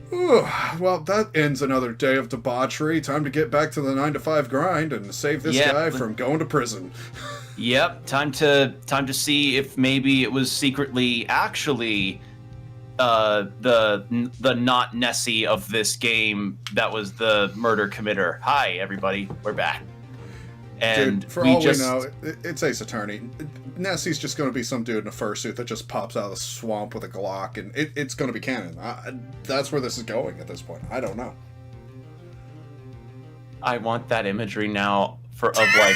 Whew. Well, that ends another day of debauchery. Time to get back to the 9 to 5 grind and save this guy Yep. from going to prison. Yep. Time to see if maybe it was secretly actually the not Nessie of this game that was the murder committer. Hi everybody, we're back. And dude, for we all just we know, it's Ace Attorney. Nessie's just going to be some dude in a fursuit that just pops out of the swamp with a Glock, and it's going to be canon. That's where this is going at this point. I don't know. I want that imagery now of like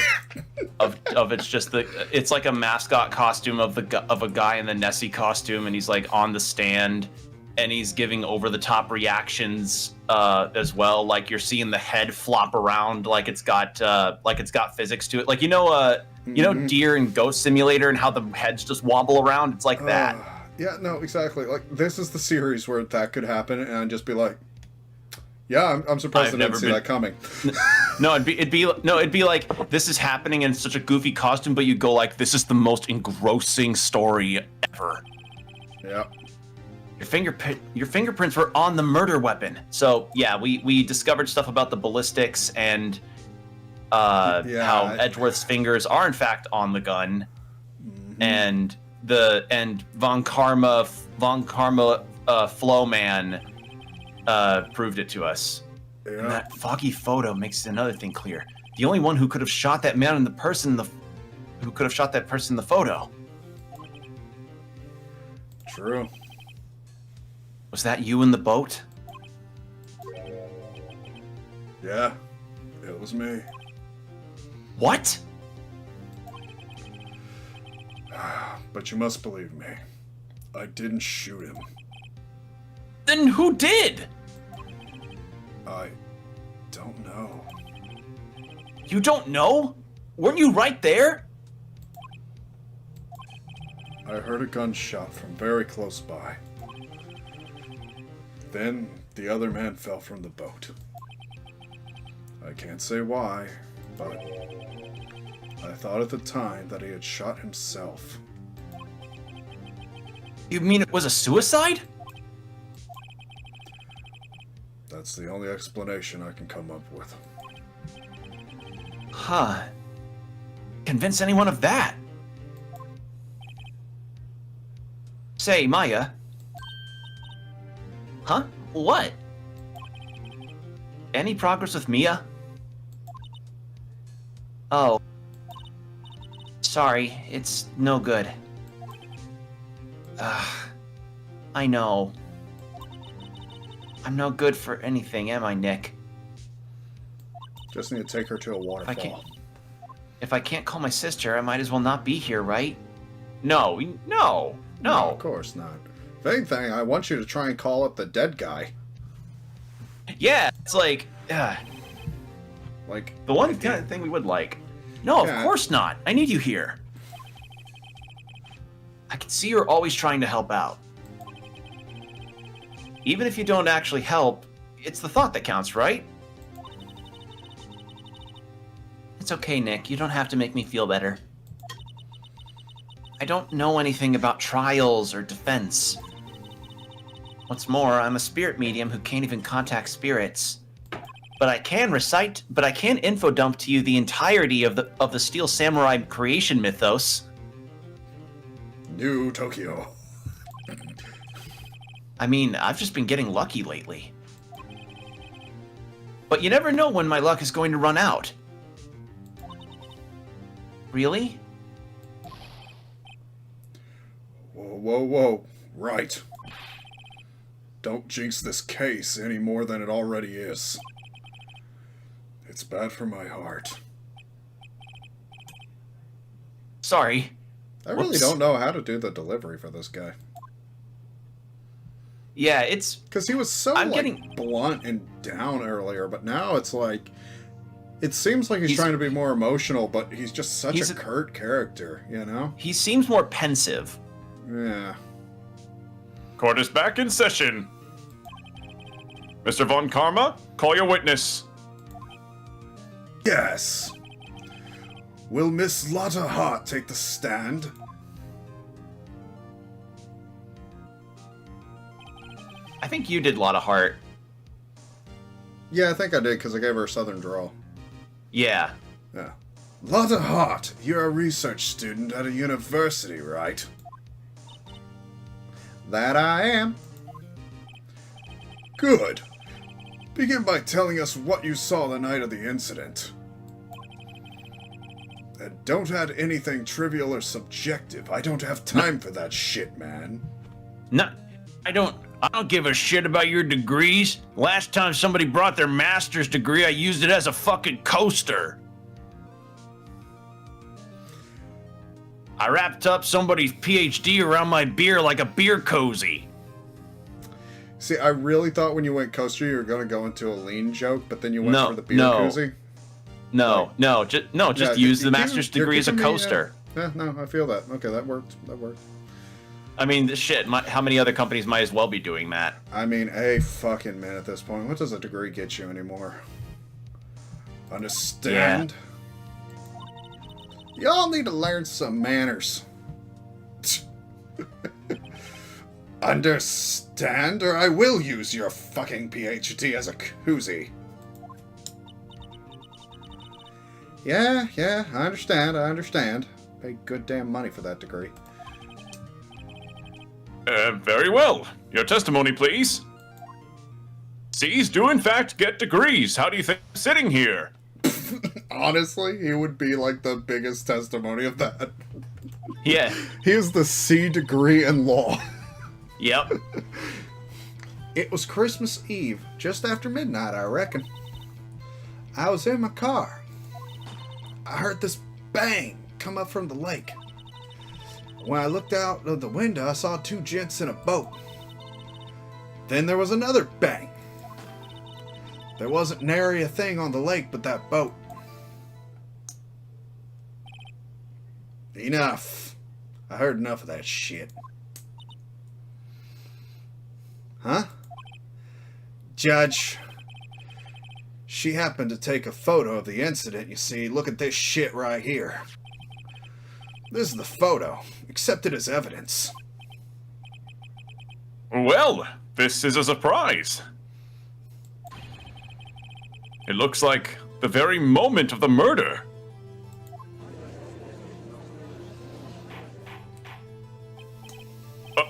of it's just it's like a mascot costume of a guy in the Nessie costume, and he's like on the stand and he's giving over the top reactions as well. Like you're seeing the head flop around like it's got physics to it. Like Deer and Ghost Simulator and how the heads just wobble around. It's like that. Yeah, no, exactly. Like this is the series where that could happen, and I'd just be like, yeah, I'm surprised I didn't see that coming. No, it'd be like this is happening in such a goofy costume, but you go like, this is the most engrossing story ever. Yeah. Your fingerprints were on the murder weapon. So yeah, we discovered stuff about the ballistics and how Edgeworth's fingers are in fact on the gun, and Von Karma Flowman proved it to us. Yeah. And that foggy photo makes another thing clear. The only one who could have shot that man in the person who could have shot that person in the photo. True. Was that you in the boat? Yeah, it was me. What? But you must believe me. I didn't shoot him. Then who did? I don't know. You don't know? Weren't you right there? I heard a gunshot from very close by. Then the other man fell from the boat. I can't say why, but I thought at the time that he had shot himself. You mean it was a suicide? That's the only explanation I can come up with. Huh. Convince anyone of that? Say, Maya. Huh? What? Any progress with Mia? Oh. Sorry, it's no good. I know. I'm no good for anything, am I, Nick? Just need to take her to a waterfall. If I can't call my sister, I might as well not be here, right? No, of course not. If anything, I want you to try and call up the dead guy. Yeah, it's like, like the one kind of thing we would like. No, Yeah. of course not. I need you here. I can see you're always trying to help out. Even if you don't actually help, it's the thought that counts, right? It's okay, Nick. You don't have to make me feel better. I don't know anything about trials or defense. What's more, I'm a spirit medium who can't even contact spirits. But I can info dump to you the entirety of the Steel Samurai creation mythos. New Tokyo. I mean, I've just been getting lucky lately. But you never know when my luck is going to run out. Really? Whoa. Right. Don't jinx this case any more than it already is. It's bad for my heart. Sorry. I really don't know how to do the delivery for this guy. Yeah, it's... Because he was so, blunt and down earlier, but now it's like... It seems like he's trying to be more emotional, but he's just such a curt character, you know? He seems more pensive. Yeah. Court is back in session. Mr. Von Karma, call your witness. Yes. Will Miss Lotta Hart take the stand? I think you did a lot of heart. Yeah, I think I did because I gave her a southern drawl. Yeah. Yeah. Lot of heart. You're a research student at a university, right? That I am. Good. Begin by telling us what you saw the night of the incident. And don't add anything trivial or subjective. I don't have time for that shit, man. No, I don't give a shit about your degrees. Last time somebody brought their master's degree, I used it as a fucking coaster. I wrapped up somebody's PhD around my beer like a beer cozy. See, I really thought when you went coaster you were going to go into a lean joke, but then you went for the beer koozie. Just use the master's degree as a coaster. Yeah, no, I feel that. Okay, that worked. I mean, shit, how many other companies might as well be doing that? I mean, a fucking man at this point. What does a degree get you anymore? Understand? Yeah. Y'all need to learn some manners. Understand, or I will use your fucking PhD as a koozie. Yeah, I understand. Pay good damn money for that degree. Very well. Your testimony, please. C's do in fact get degrees. How do you think sitting here? Honestly, he would be like the biggest testimony of that. Yeah. He has the C degree in law. Yep. It was Christmas Eve, just after midnight, I reckon. I was in my car. I heard this bang come up from the lake. When I looked out of the window, I saw two gents in a boat. Then there was another bang. There wasn't nary a thing on the lake but that boat. Enough. I heard enough of that shit. Huh? Judge, she happened to take a photo of the incident, you see. Look at this shit right here. This is the photo, accepted as evidence. Well, this is a surprise. It looks like the very moment of the murder.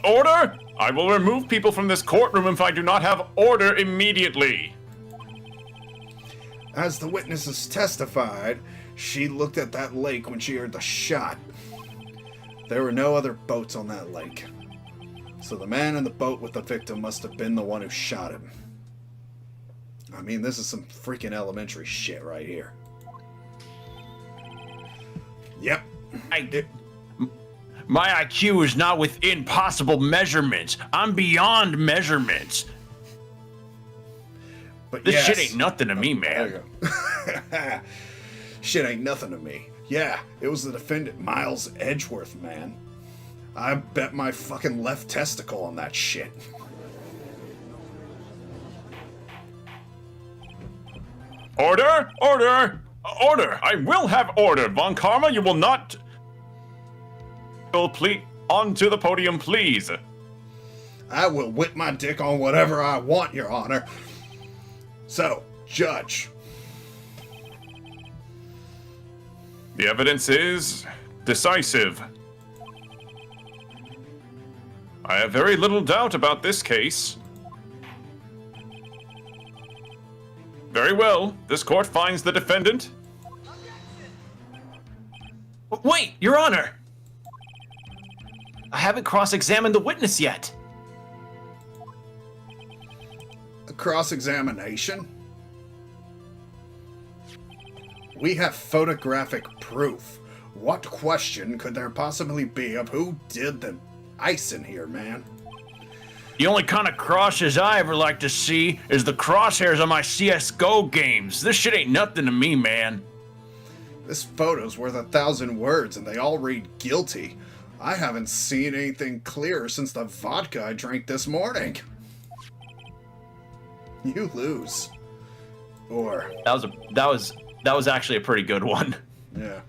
Order! I will remove people from this courtroom if I do not have order immediately. As the witnesses testified, she looked at that lake when she heard the shot. There were no other boats on that lake. So the man in the boat with the victim must have been the one who shot him. I mean, this is some freaking elementary shit right here. Yep. My IQ is not within possible measurements. I'm beyond measurements. But this shit ain't nothing to me, man. There you go. Shit ain't nothing to me. Yeah, it was the defendant, Miles Edgeworth, man. I bet my fucking left testicle on that shit. Order! Order! Order! I will have order! Von Karma, you will not... Onto the podium, please. I will whip my dick on whatever I want, Your Honor. So, Judge. The evidence is decisive. I have very little doubt about this case. Very well. This court finds the defendant. Wait, Your Honor! I haven't cross-examined the witness yet. A cross-examination? We have photographic proof. What question could there possibly be of who did the icing here, man? The only kind of crosses I ever like to see is the crosshairs on my CSGO games. This shit ain't nothing to me, man. This photo's worth 1,000 words and they all read guilty. I haven't seen anything clearer since the vodka I drank this morning. You lose. Or... That was actually a pretty good one. Yeah.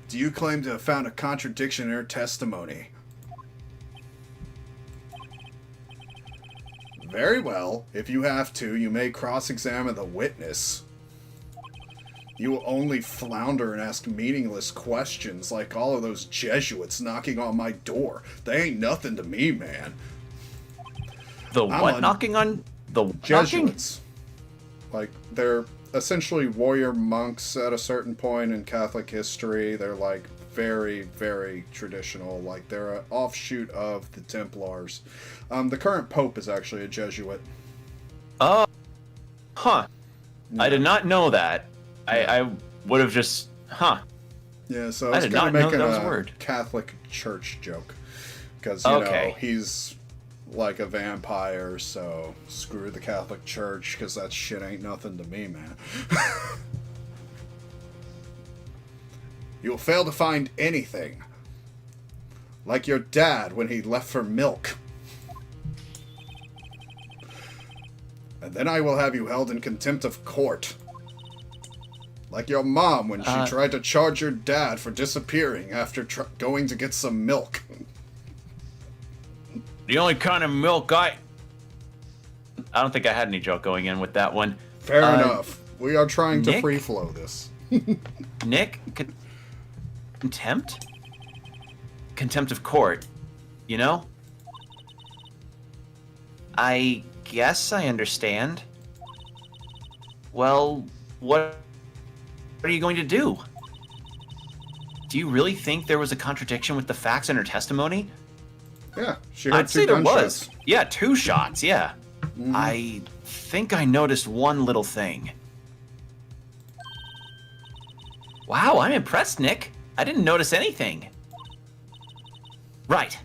Do you claim to have found a contradiction in her testimony? Very well. If you have to, you may cross-examine the witness. You will only flounder and ask meaningless questions like all of those Jesuits knocking on my door. They ain't nothing to me, man. The what knocking on? The Jesuits. Like, they're essentially warrior monks at a certain point in Catholic history. They're, like, very, very traditional. Like, they're an offshoot of the Templars. The current pope is actually a Jesuit. Oh. Huh. Yeah. I did not know that. I would have just... Huh. Yeah, so I I was did going not to make know that was a a word. Catholic Church joke. Because, you know, he's like a vampire, so screw the Catholic Church, because that shit ain't nothing to me, man. You'll fail to find anything. Like your dad when he left for milk. And then I will have you held in contempt of court. Like your mom when she tried to charge your dad for disappearing after going to get some milk. The only kind of milk I don't think I had any joke going in with that one. Fair enough. We are trying to free flow this. Nick? Contempt? Contempt of court. You know? I guess I understand. Well, what are you going to do? Do you really think there was a contradiction with the facts in her testimony? Yeah, she had I'd say two there gunshots. was. Yeah, 2 shots, yeah. Mm-hmm. I think I noticed one little thing. Wow, I'm impressed, Nick. I didn't notice anything. Right.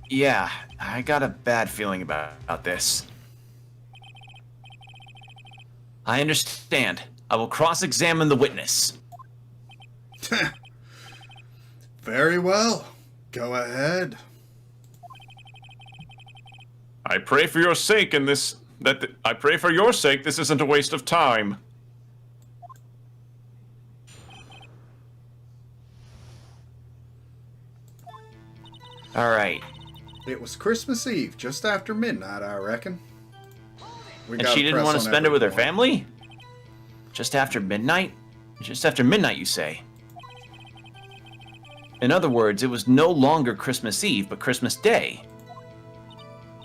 Yeah, I got a bad feeling about this. I understand. I will cross-examine the witness. Very well. Go ahead. I pray for your sake in this... I pray for your sake this isn't a waste of time. All right. It was Christmas Eve, just after midnight, I reckon. And she didn't want to spend it with her family? Just after midnight? Just after midnight, you say? In other words, it was no longer Christmas Eve, but Christmas Day.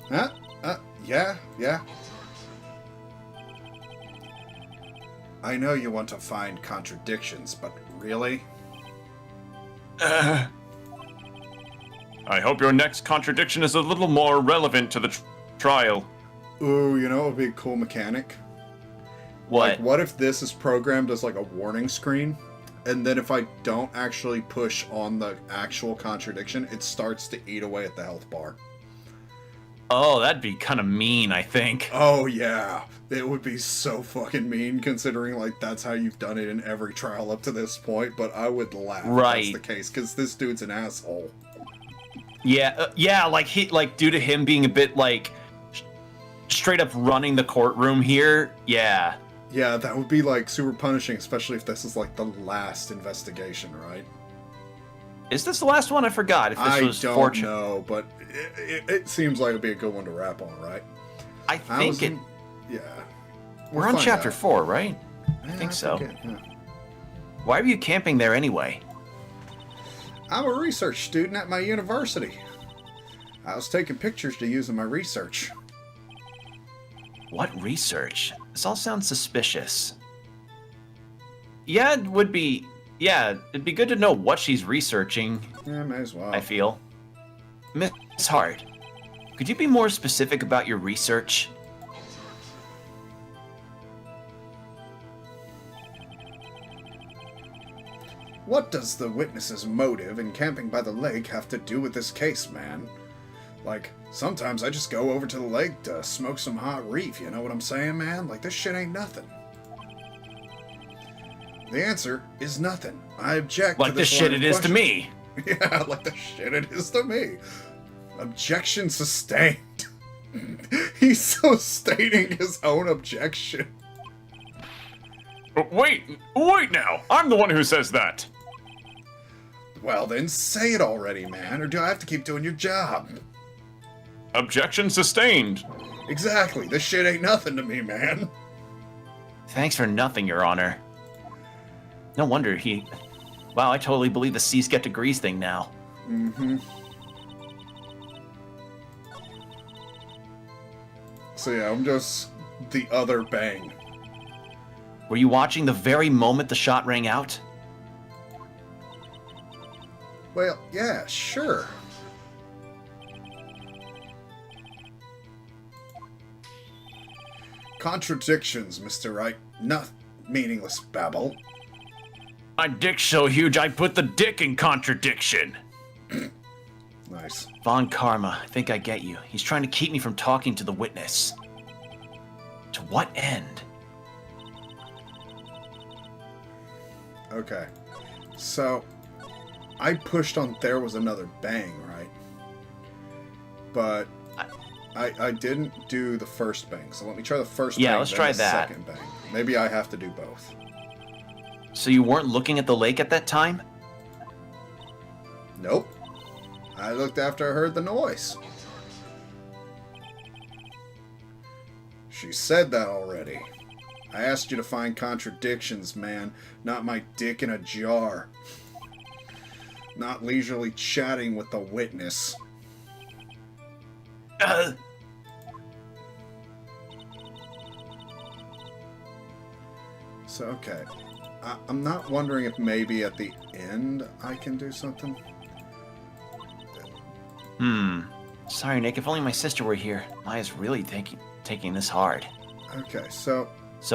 Yeah. I know you want to find contradictions, but really? I hope your next contradiction is a little more relevant to the trial. Ooh, you know what would be a cool mechanic? What? Like, what if this is programmed as like a warning screen? And then if I don't actually push on the actual contradiction, it starts to eat away at the health bar. Oh, that'd be kind of mean, I think. Oh, yeah. It would be so fucking mean, considering, like, that's how you've done it in every trial up to this point, but I would laugh if that's the case, because this dude's an asshole. Yeah, like, due to him being a bit, like, straight up running the courtroom here, yeah. Yeah, that would be, like, super punishing, especially if this is, like, the last investigation, right? Is this the last one? I forgot if this was fortunate. I don't know, but it seems like it'd be a good one to wrap on, right? I think it... Yeah. We're on chapter 4, right? I think so. Yeah. Why were you camping there anyway? I'm a research student at my university. I was taking pictures to use in my research. What research? This all sounds suspicious. Yeah, it would be... Yeah, it'd be good to know what she's researching. Yeah, may as well. I feel. Miss Hart, could you be more specific about your research? What does the witness's motive in camping by the lake have to do with this case, man? Like, sometimes I just go over to the lake to smoke some hot reef, you know what I'm saying, man? Like, this shit ain't nothing. The answer is nothing. I object like to this the shit it is to me. Yeah, like the shit it is to me. Objection sustained. He's so stating his own objection. Wait now! I'm the one who says that! Well, then say it already, man, or do I have to keep doing your job? Objection sustained. Exactly. This shit ain't nothing to me, man. Thanks for nothing, Your Honor. No wonder he... Wow, I totally believe the C's get degrees thing now. Mm-hmm. So yeah, I'm just the other Bang. Were you watching the very moment the shot rang out? Well, yeah, sure. Contradictions, Mr. Wright. Not meaningless babble. My dick's so huge I put the dick in contradiction. Nice. Von Karma, I think I get you. He's trying to keep me from talking to the witness. To what end? Okay. So, I pushed on there was another bang, right? But I didn't do the first bang. So let me try the first bang. Yeah, let's try the that. Second bang. Maybe I have to do both. So you weren't looking at the lake at that time? Nope. I looked after I heard the noise. She said that already. I asked you to find contradictions, man, not my dick in a jar. Not leisurely chatting with the witness. So, okay. I'm not wondering if maybe at the end I can do something. Sorry, Nick. If only my sister were here. Maya's really taking this hard. Okay, so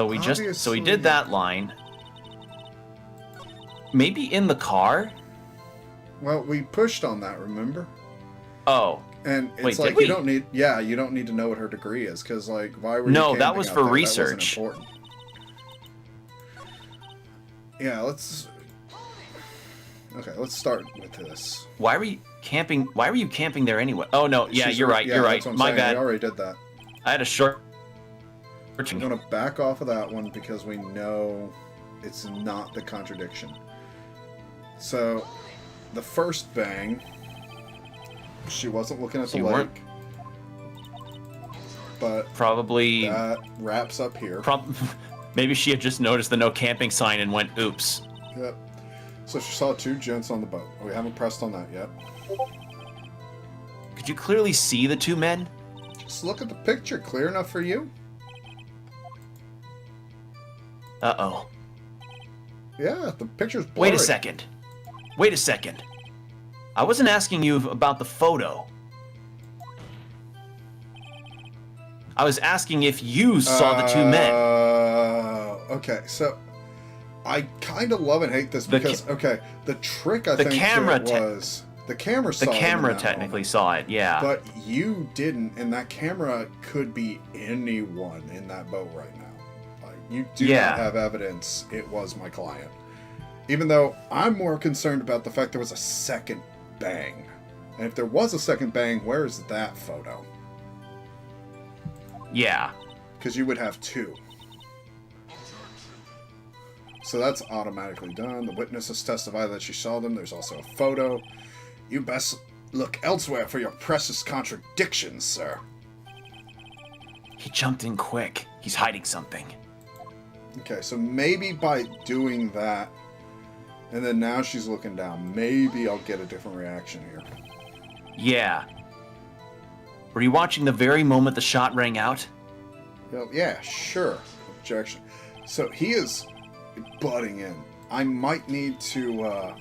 we obviously- did that line. Maybe in the car? well, we pushed on that, remember? Oh. And it's Wait, like did we? you don't need to know what her degree is, because like why were you No, that camping was out for there? research. That wasn't important. Yeah, let's start with this. Why were you camping there anyway? Oh no, yeah, you're right. Yeah, You're right. that's what I'm My saying. bad. We already did that. I had a short. I'm gonna back off of that one because we know it's not the contradiction. So, the first bang, she wasn't looking at the you lake, weren't- but Probably. that wraps up here. Maybe she had just noticed the no camping sign and went, "Oops." Yep. So she saw two gents on the boat. We haven't pressed on that yet. Could you clearly see the two men? Just look at the picture. Clear enough for you? Uh-oh. Yeah, the picture's blurry. Wait a second. I wasn't asking you about the photo. I was asking if you saw the two men. Okay, so I kind of love and hate this because the trick I The think to camera it was the camera saw The them in camera that technically moment, saw it, yeah. but you didn't, and that camera could be anyone in that boat right now. Like you do not have evidence it was my client, even though I'm more concerned about the fact there was a second bang, and if there was a second bang, where is that photo? Yeah. Because you would have two. So that's automatically done. The witness has testified that she saw them. There's also a photo. You best look elsewhere for your precious contradictions, sir. He jumped in quick. He's hiding something. Okay, so maybe by doing that, and then now she's looking down, maybe I'll get a different reaction here. Yeah. Were you watching the very moment the shot rang out? Well, yeah, sure. Objection. So he is butting in. I might need to,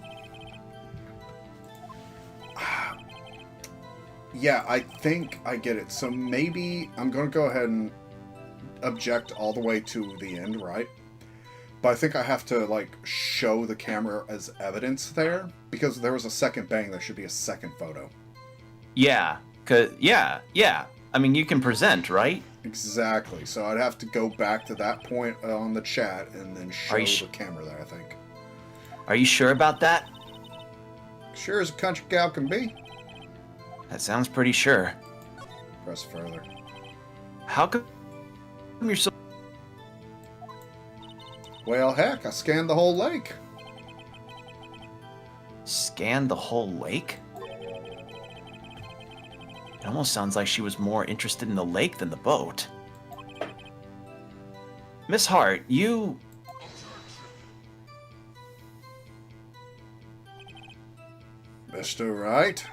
yeah, I think I get it. So maybe I'm going to go ahead and object all the way to the end, right? But I think I have to, like, show the camera as evidence there. Because there was a second bang, there should be a second photo. Yeah. Yeah. I mean, you can present, right? Exactly. So I'd have to go back to that point on the chat and then show you the camera there, I think. Are you sure about that? Sure as a country gal can be. That sounds pretty sure. Press further. How come you're so... Well, heck, I scanned the whole lake. scanned the whole lake? It almost sounds like she was more interested in the lake than the boat. Miss Hart, you... Mr. Wright,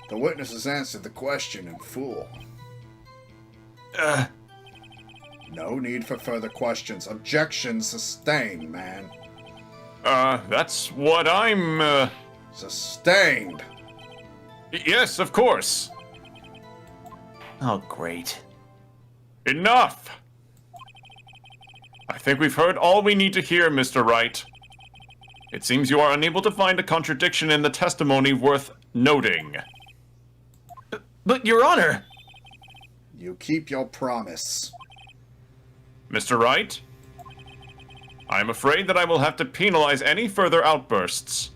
the witness has answered the question in full. No need for further questions. Objection sustained, man. That's what I'm, Sustained. Yes, of course. Oh, great. Enough! I think we've heard all we need to hear, Mr. Wright. It seems you are unable to find a contradiction in the testimony worth noting. But, Your Honor! You keep your promise. Mr. Wright? I am afraid that I will have to penalize any further outbursts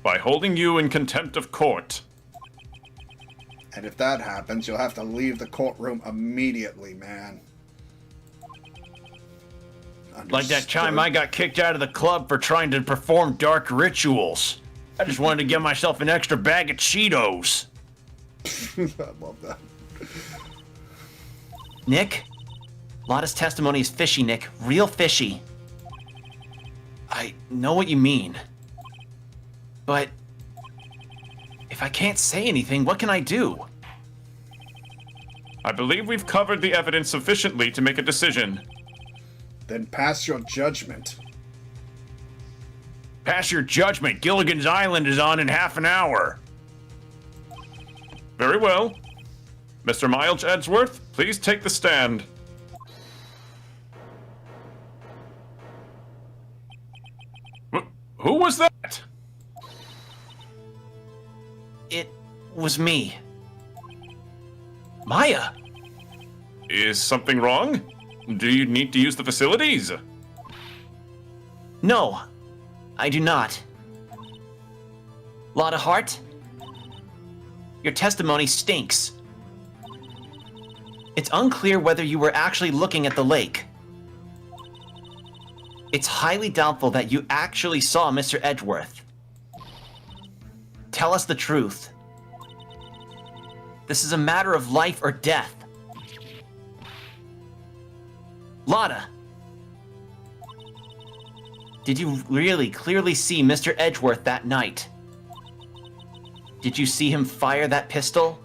by holding you in contempt of court. And if that happens, you'll have to leave the courtroom immediately, man. Like that time Understood? I got kicked out of the club for trying to perform dark rituals. I just wanted to give myself an extra bag of Cheetos. I love that. Nick? Lotta's testimony is fishy, Nick. Real fishy. I know what you mean. But... if I can't say anything, what can I do? I believe we've covered the evidence sufficiently to make a decision. Then pass your judgment. Pass your judgment. Gilligan's Island is on in half an hour. Very well. Mr. Miles Edgeworth, please take the stand. Who was that? It was me. Maya! Is something wrong? Do you need to use the facilities? No, I do not. Lotta Hart? Your testimony stinks. It's unclear whether you were actually looking at the lake. It's highly doubtful that you actually saw Mr. Edgeworth. Tell us the truth. This is a matter of life or death. Lotta! Did you really clearly see Mr. Edgeworth that night? Did you see him fire that pistol?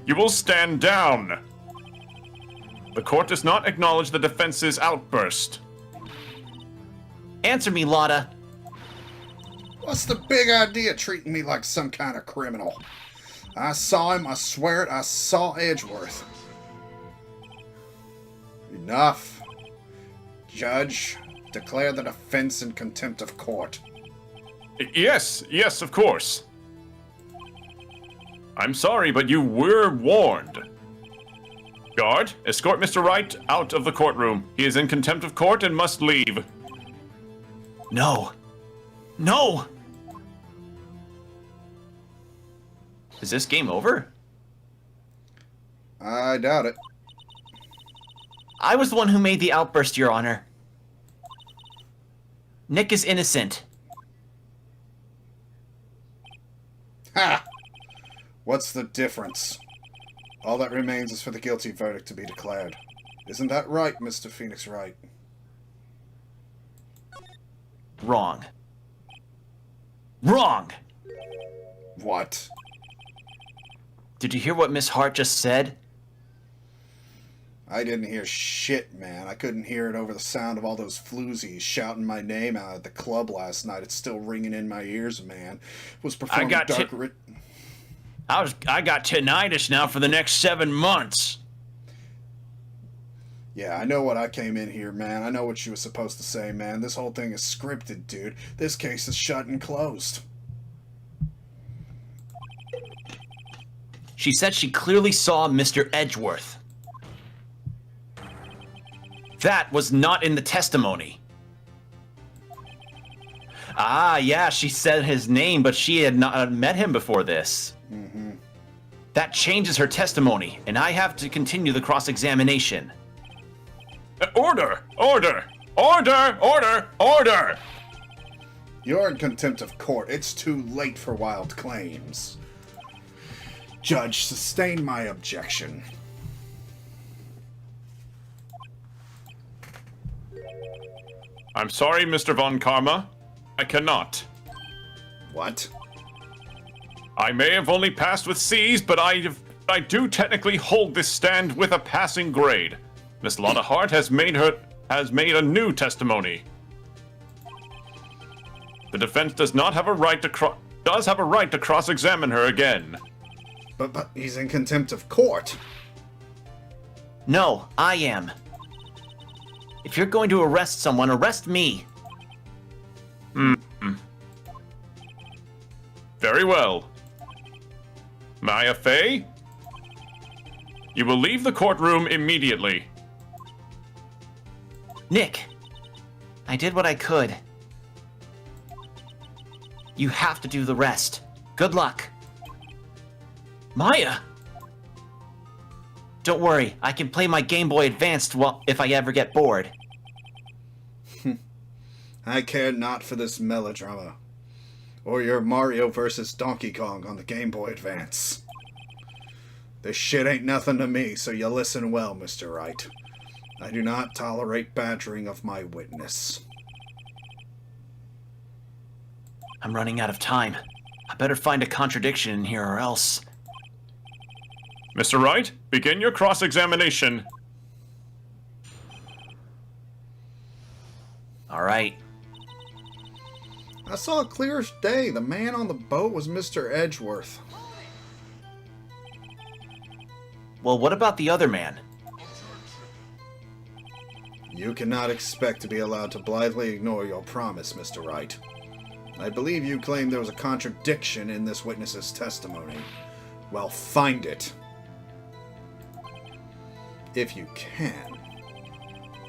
You will stand down. The court does not acknowledge the defense's outburst. Answer me, Lotta. What's the big idea treating me like some kind of criminal? I saw him, I swear it, I saw Edgeworth. Enough. Judge, declare the defense in contempt of court. Yes, of course. I'm sorry, but you were warned. Guard, escort Mr. Wright out of the courtroom. He is in contempt of court and must leave. No. No! Is this game over? I doubt it. I was the one who made the outburst, Your Honor. Nick is innocent. Ha! What's the difference? All that remains is for the guilty verdict to be declared. Isn't that right, Mr. Phoenix Wright? Wrong. Wrong! What? Did you hear what Miss Hart just said? I didn't hear shit, man. I couldn't hear it over the sound of all those floozies shouting my name out at the club last night. It's still ringing in my ears, man. It was performing got I got tinnitus now for the next 7 months. Yeah, I know what I came in here, man. I know what you were supposed to say, man. This whole thing is scripted, dude. This case is shut and closed. She said she clearly saw Mr. Edgeworth. That was not in the testimony. Ah, yeah, she said his name, but she had not met him before this. Mm-hmm. That changes her testimony, and I have to continue the cross-examination. Order! Order! Order! Order! Order! You're in contempt of court. It's too late for wild claims. Judge, sustain my objection. I'm sorry, Mr. Von Karma. I cannot. What? I may have only passed with C's, but I do technically hold this stand with a passing grade. Miss Lotta Hart has made a new testimony. The defense does not have a right to cross-examine her again. But he's in contempt of court. No, I am. If you're going to arrest someone, arrest me. Very well. Maya Fey, you will leave the courtroom immediately. Nick, I did what I could. You have to do the rest. Good luck. Maya! Don't worry, I can play my Game Boy Advanced if I ever get bored. I care not for this melodrama. Or your Mario vs. Donkey Kong on the Game Boy Advance. This shit ain't nothing to me, so you listen well, Mr. Wright. I do not tolerate badgering of my witness. I'm running out of time. I better find a contradiction in here or else. Mr. Wright, begin your cross-examination. All right. I saw it clear as day. The man on the boat was Mr. Edgeworth. Well, what about the other man? You cannot expect to be allowed to blithely ignore your promise, Mr. Wright. I believe you claim there was a contradiction in this witness's testimony. Well, find it. If you can.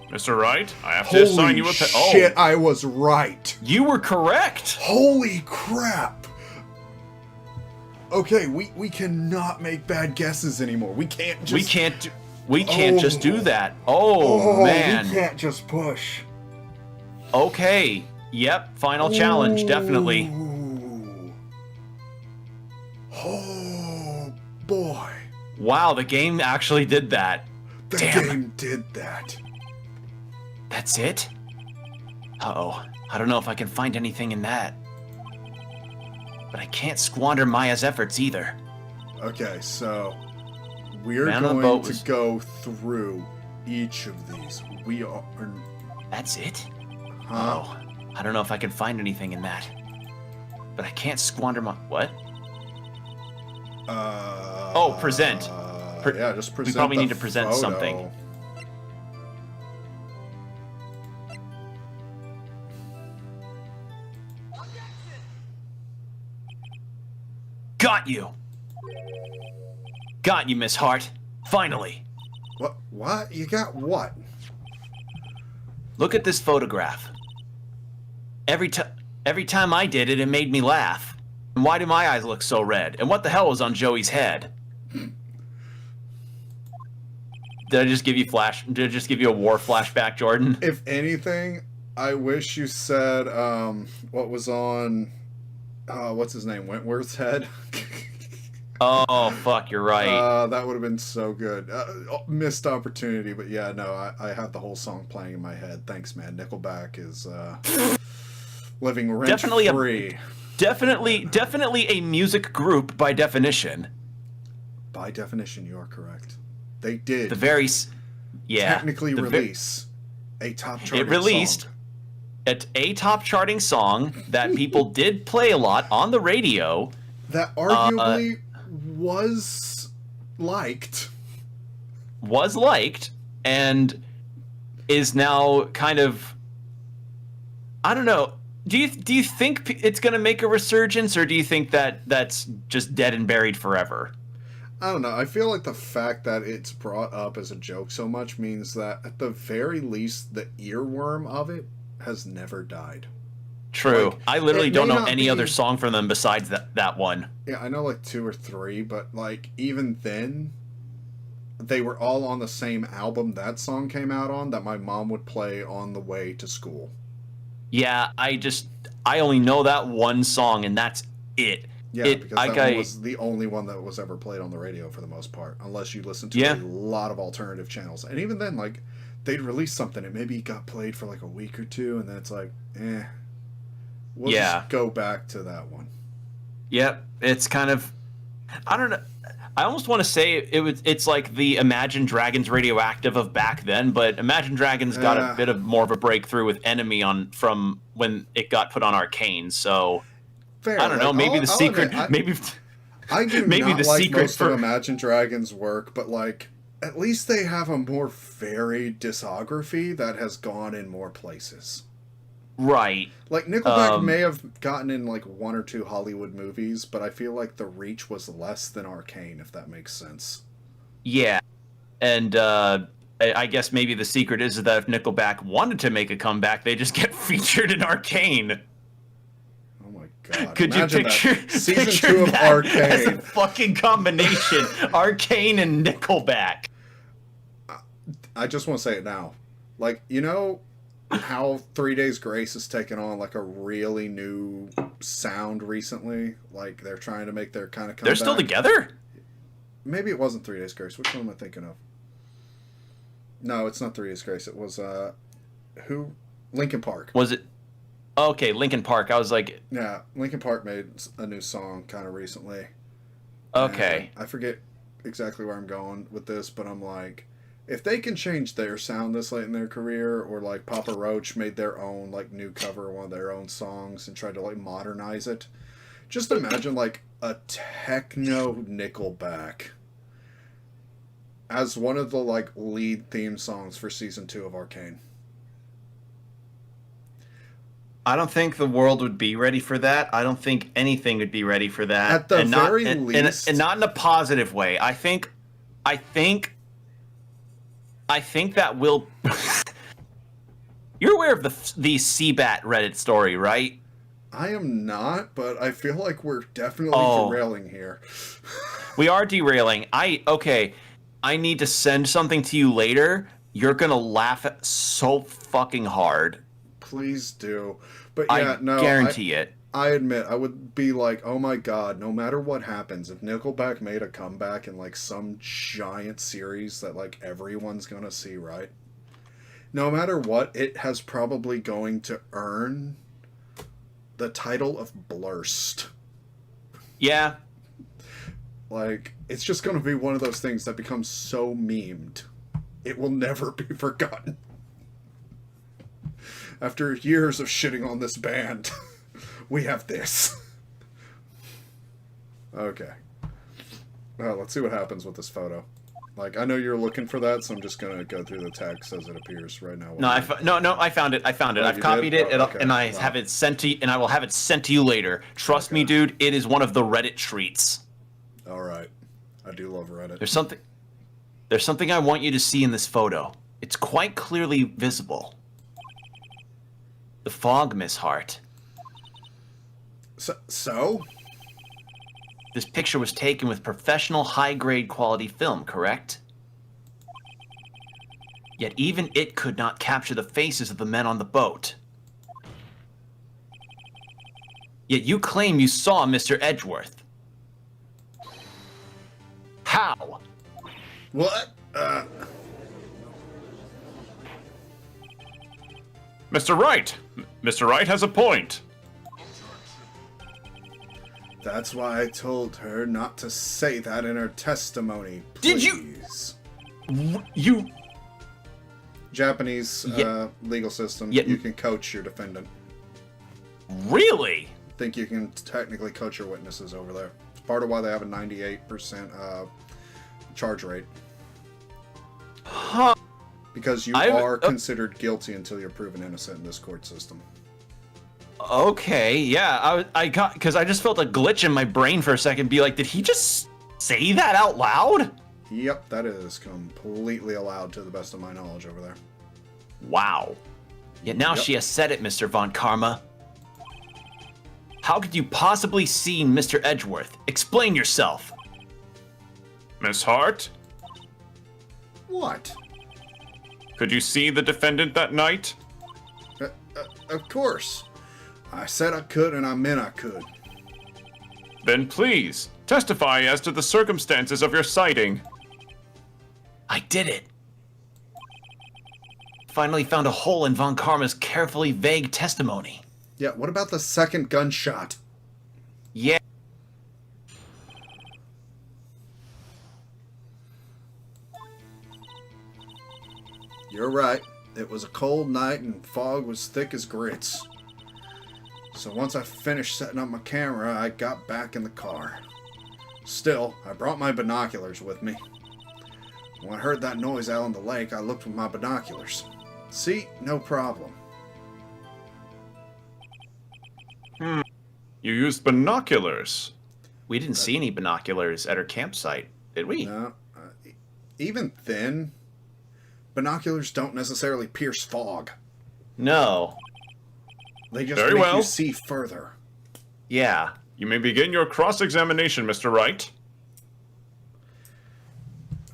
Mr. Wright, I have to assign you a shit, I was right. You were correct. Holy crap. Okay, we cannot make bad guesses anymore. We can't just... We can't just do that. Oh, man. We can't just push. Okay. Yep, final challenge, definitely. Ooh. Oh, boy. Wow, the game actually did that. The Damn. game did that. That's it? Uh-oh. I don't know if I can find anything in that. But I can't squander Maya's efforts either. Okay, so we're Man on the going boat to was- go through each of these. We are... That's it? Huh? Oh, I don't know if I can find anything in that. But I can't squander my... What? Oh, present. Yeah, just present. We probably the need to present photo. something. Got you! Got you, Miss Hart. Finally. What? What? You got what? Look at this photograph. Every time I did it, it made me laugh. And why do my eyes look so red? And what the hell was on Joey's head? Did I just give you a war flashback, Jordan? If anything, I wish you said what was on what's his name? Wentworth's head. Oh, fuck, you're right. That would have been so good. Missed opportunity, but yeah, no, I have the whole song playing in my head. Thanks, man. Nickelback is living rent-free. Definitely a music group by definition. By definition, you are correct. They did technically release a top charting It released song. a top charting song that people did play a lot on the radio. That arguably was liked. And is now kind of, I don't know. Do you think it's going to make a resurgence, or do you think that that's just dead and buried forever? I don't know. I feel like the fact that it's brought up as a joke so much means that at the very least the earworm of it has never died. True. Like, I literally it don't may know not any be- other song from them besides that one. Yeah, I know like 2 or 3, but like even then they were all on the same album that song came out on that my mom would play on the way to school. Yeah, I only know that one song, and that's it. Yeah, because that one was the only one that was ever played on the radio for the most part, unless you listen to a lot of alternative channels. And even then, like, they'd release something and maybe it got played for like a week or two, and then it's like, we'll just go back to that one. Yep, it's kind of, I don't know. I almost want to say it's like the Imagine Dragons Radioactive of back then, but Imagine Dragons got a bit of more of a breakthrough with Enemy from when it got put on Arcane. So fair. I don't know. Maybe the secret. I do maybe not the like secret most of Imagine Dragons' work, but like at least they have a more varied discography that has gone in more places. Right. Like Nickelback may have gotten in like 1 or 2 Hollywood movies, but I feel like the reach was less than Arcane, if that makes sense. Yeah, and I guess maybe the secret is that if Nickelback wanted to make a comeback, they just get featured in Arcane. Oh my god! Could you picture season 2 of Arcane as a fucking combination? Arcane and Nickelback. I just want to say it now, like how 3 Days Grace has taken on like a really new sound recently. Like they're trying to make their kind of comeback. They're still together? Maybe it wasn't 3 Days Grace. Which one am I thinking of? No, it's not 3 Days Grace. It was who? Linkin Park. Was it? Okay, Linkin Park. I was like, yeah, Linkin Park made a new song kind of recently. Okay. And I forget exactly where I'm going with this, but I'm like, if they can change their sound this late in their career, or like Papa Roach made their own like new cover of one of their own songs and tried to like modernize it, just imagine like a techno Nickelback as one of the like lead theme songs for season 2 of Arcane. I don't think the world would be ready for that. I don't think anything would be ready for that. At the very least, and not in a positive way. I think that will. You're aware of the Seabat Reddit story, right? I am not, but I feel like we're definitely derailing here. We are derailing. I need to send something to you later. You're gonna laugh at so fucking hard. Please do. But yeah, I guarantee it. I admit, I would be like, oh my god, no matter what happens, if Nickelback made a comeback in like some giant series that like everyone's gonna see, right? No matter what, it has probably going to earn the title of Blurst. Yeah. Like, it's just gonna be one of those things that becomes so memed. It will never be forgotten. After years of shitting on this band, we have this. Okay. Well, let's see what happens with this photo. Like, I know you're looking for that, so I'm just gonna go through the text as it appears right now. No, I found it. Oh, I've copied it, and I have it sent to you, and I will have it sent to you later. Trust me, dude. It is one of the Reddit treats. All right. I do love Reddit. There's something I want you to see in this photo. It's quite clearly visible. The fog, Miss Hart. So? This picture was taken with professional high-grade quality film, correct? Yet even it could not capture the faces of the men on the boat. Yet you claim you saw Mr. Edgeworth. How? What? Mr. Wright! Mr. Wright has a point. That's why I told her not to say that in her testimony. Please. Did you... Japanese legal system, you can coach your defendant. Really? I think you can technically coach your witnesses over there. It's part of why they have a 98% charge rate. Huh. Because you are considered guilty until you're proven innocent in this court system. Okay, yeah, I got, because I just felt a glitch in my brain for a second, be like, did he just say that out loud? Yep, that is completely allowed to the best of my knowledge over there. Wow. Yet now she has said it, Mr. Von Karma. How could you possibly see Mr. Edgeworth? Explain yourself. Miss Hart? What? Could you see the defendant that night? Of course. I said I could, and I meant I could. Then please, testify as to the circumstances of your sighting. I did it. Finally found a hole in Von Karma's carefully vague testimony. Yeah, what about the second gunshot? Yeah. You're right. It was a cold night and fog was thick as grits. So once I finished setting up my camera, I got back in the car. Still, I brought my binoculars with me. When I heard that noise out on the lake, I looked with my binoculars. See, no problem. You used binoculars. We didn't see any binoculars at our campsite, did we? No, even then, binoculars don't necessarily pierce fog. No. They just Very make well. you see further. Yeah. You may begin your cross-examination, Mr. Wright.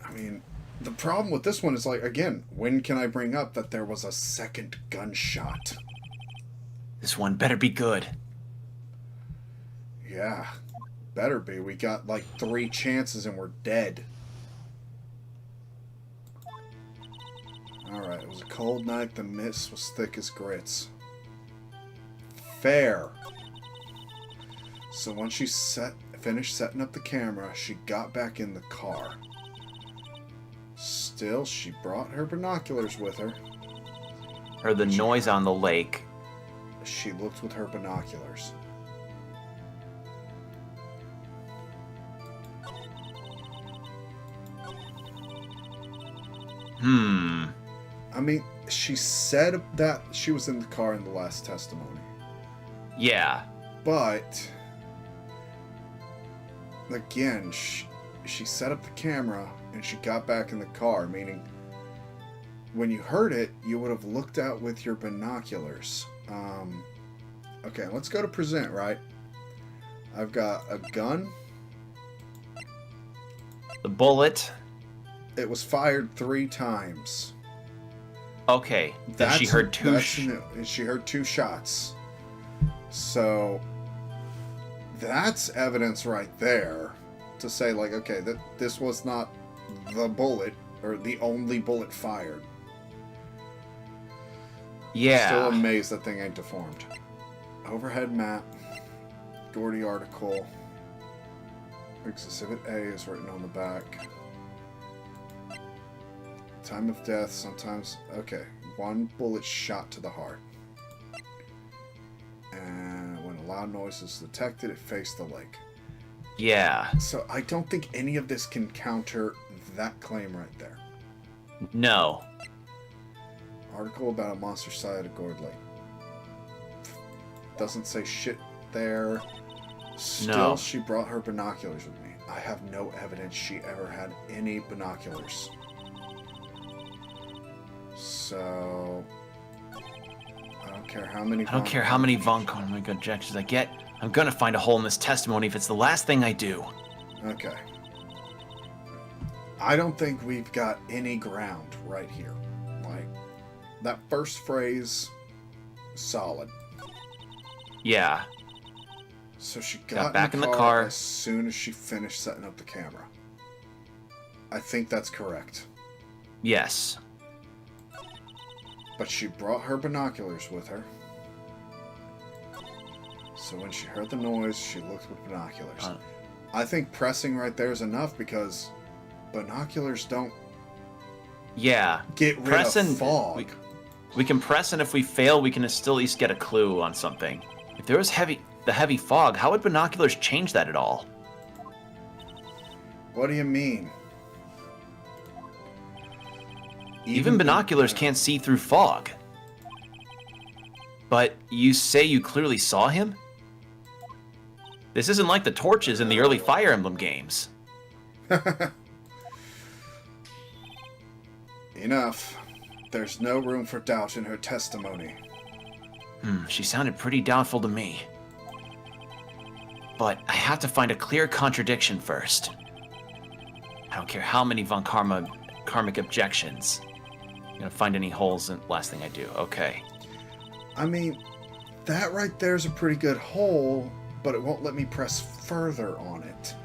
I mean, the problem with this one is, like, again, when can I bring up that there was a second gunshot? This one better be good. Yeah, better be. We got, like, 3 chances and we're dead. Alright, it was a cold night. The mist was thick as grits. Fair. So once she finished setting up the camera, she got back in the car. Still, she brought her binoculars with her. Heard the noise on the lake. She looked with her binoculars. I mean, she said that she was in the car in the last testimony. Yeah. But, again, she set up the camera and she got back in the car, meaning when you heard it, you would have looked out with your binoculars. Okay, let's go to present, right? I've got a gun. The bullet. It was fired 3 times. Okay. Then she heard 2 and she heard 2 shots. So that's evidence right there to say, like, okay, that this was not the bullet or the only bullet fired. Yeah. Still amazed that thing ain't deformed. Overhead map. Gourdy article. Exhibit A is written on the back. Time of death, sometimes... Okay, 1 bullet shot to the heart. And when a loud noise is detected, it faced the lake. Yeah. So I don't think any of this can counter that claim right there. No. Article about a monster side of Gourd Lake. Doesn't say shit there. Still, No. She brought her binoculars with me. I have no evidence she ever had any binoculars. So... I don't care how many... I don't care how many Von Karma objections I get. I'm gonna find a hole in this testimony if it's the last thing I do. Okay. I don't think we've got any ground right here. Like, that first phrase, solid. Yeah. So she got back in the car as soon as she finished setting up the camera. I think that's correct. Yes. But she brought her binoculars with her. So when she heard the noise, she looked with binoculars. I think pressing right there is enough because binoculars don't Yeah. get rid Press of and fog. we can press, and if we fail, we can still at least get a clue on something. If there was the heavy fog, how would binoculars change that at all? What do you mean? Even binoculars can't see through fog. But you say you clearly saw him? This isn't like the torches in the early Fire Emblem games. Enough. There's no room for doubt in her testimony. She sounded pretty doubtful to me. But I have to find a clear contradiction first. I don't care how many Von Karmic objections. I'm gonna find any holes in the last thing I do. Okay. I mean, that right there is a pretty good hole, but it won't let me press further on it.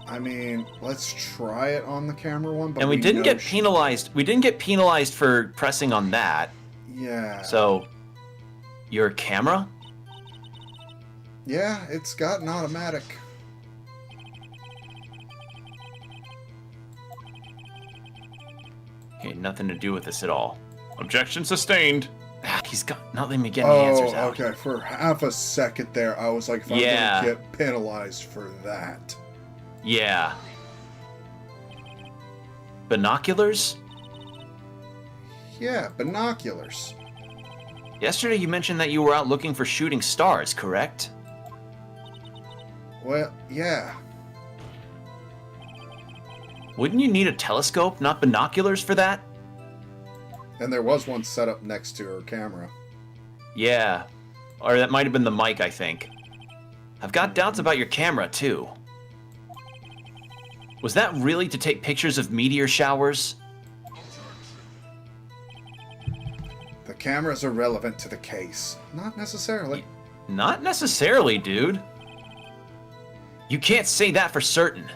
I mean, let's try it on the camera one. But And we didn't get she- penalized. We didn't get penalized for pressing on that. Yeah. So, your camera? Yeah, it's got an automatic. Okay, nothing to do with this at all. Objection sustained. He's got not letting me get any answers Oh, out. okay. For half a second there, I was like, if I'm Yeah. gonna get penalized for that. Yeah. Binoculars? Yeah, binoculars. Yesterday you mentioned that you were out looking for shooting stars, correct? Well, yeah. Wouldn't you need a telescope, not binoculars for that? And there was one set up next to her camera. Yeah. Or that might have been the mic, I think. I've got doubts about your camera, too. Was that really to take pictures of meteor showers? The camera's irrelevant to the case. Not necessarily. Not necessarily, dude. You can't say that for certain.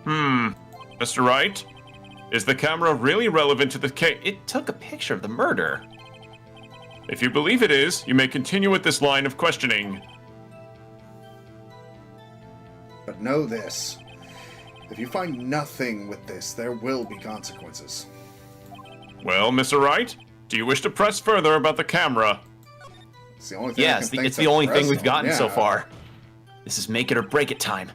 Mr. Wright, is the camera really relevant to the case? It took a picture of the murder. If you believe it is, you may continue with this line of questioning. But know this. If you find nothing with this, there will be consequences. Well, Mr. Wright, do you wish to press further about the camera? It's the only thing I Yeah, can think it's to the only press thing we've on. gotten so Yeah. far. This is make it or break it time.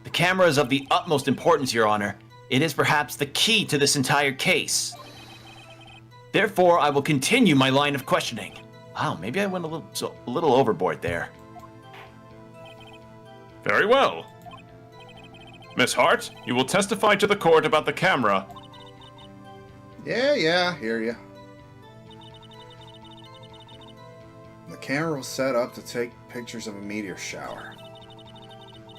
The camera is of the utmost importance, Your Honor. It is perhaps the key to this entire case. Therefore, I will continue my line of questioning. Wow, maybe I went a little overboard there. Very well. Miss Hart, you will testify to the court about the camera. Yeah, I hear ya. The camera was set up to take pictures of a meteor shower.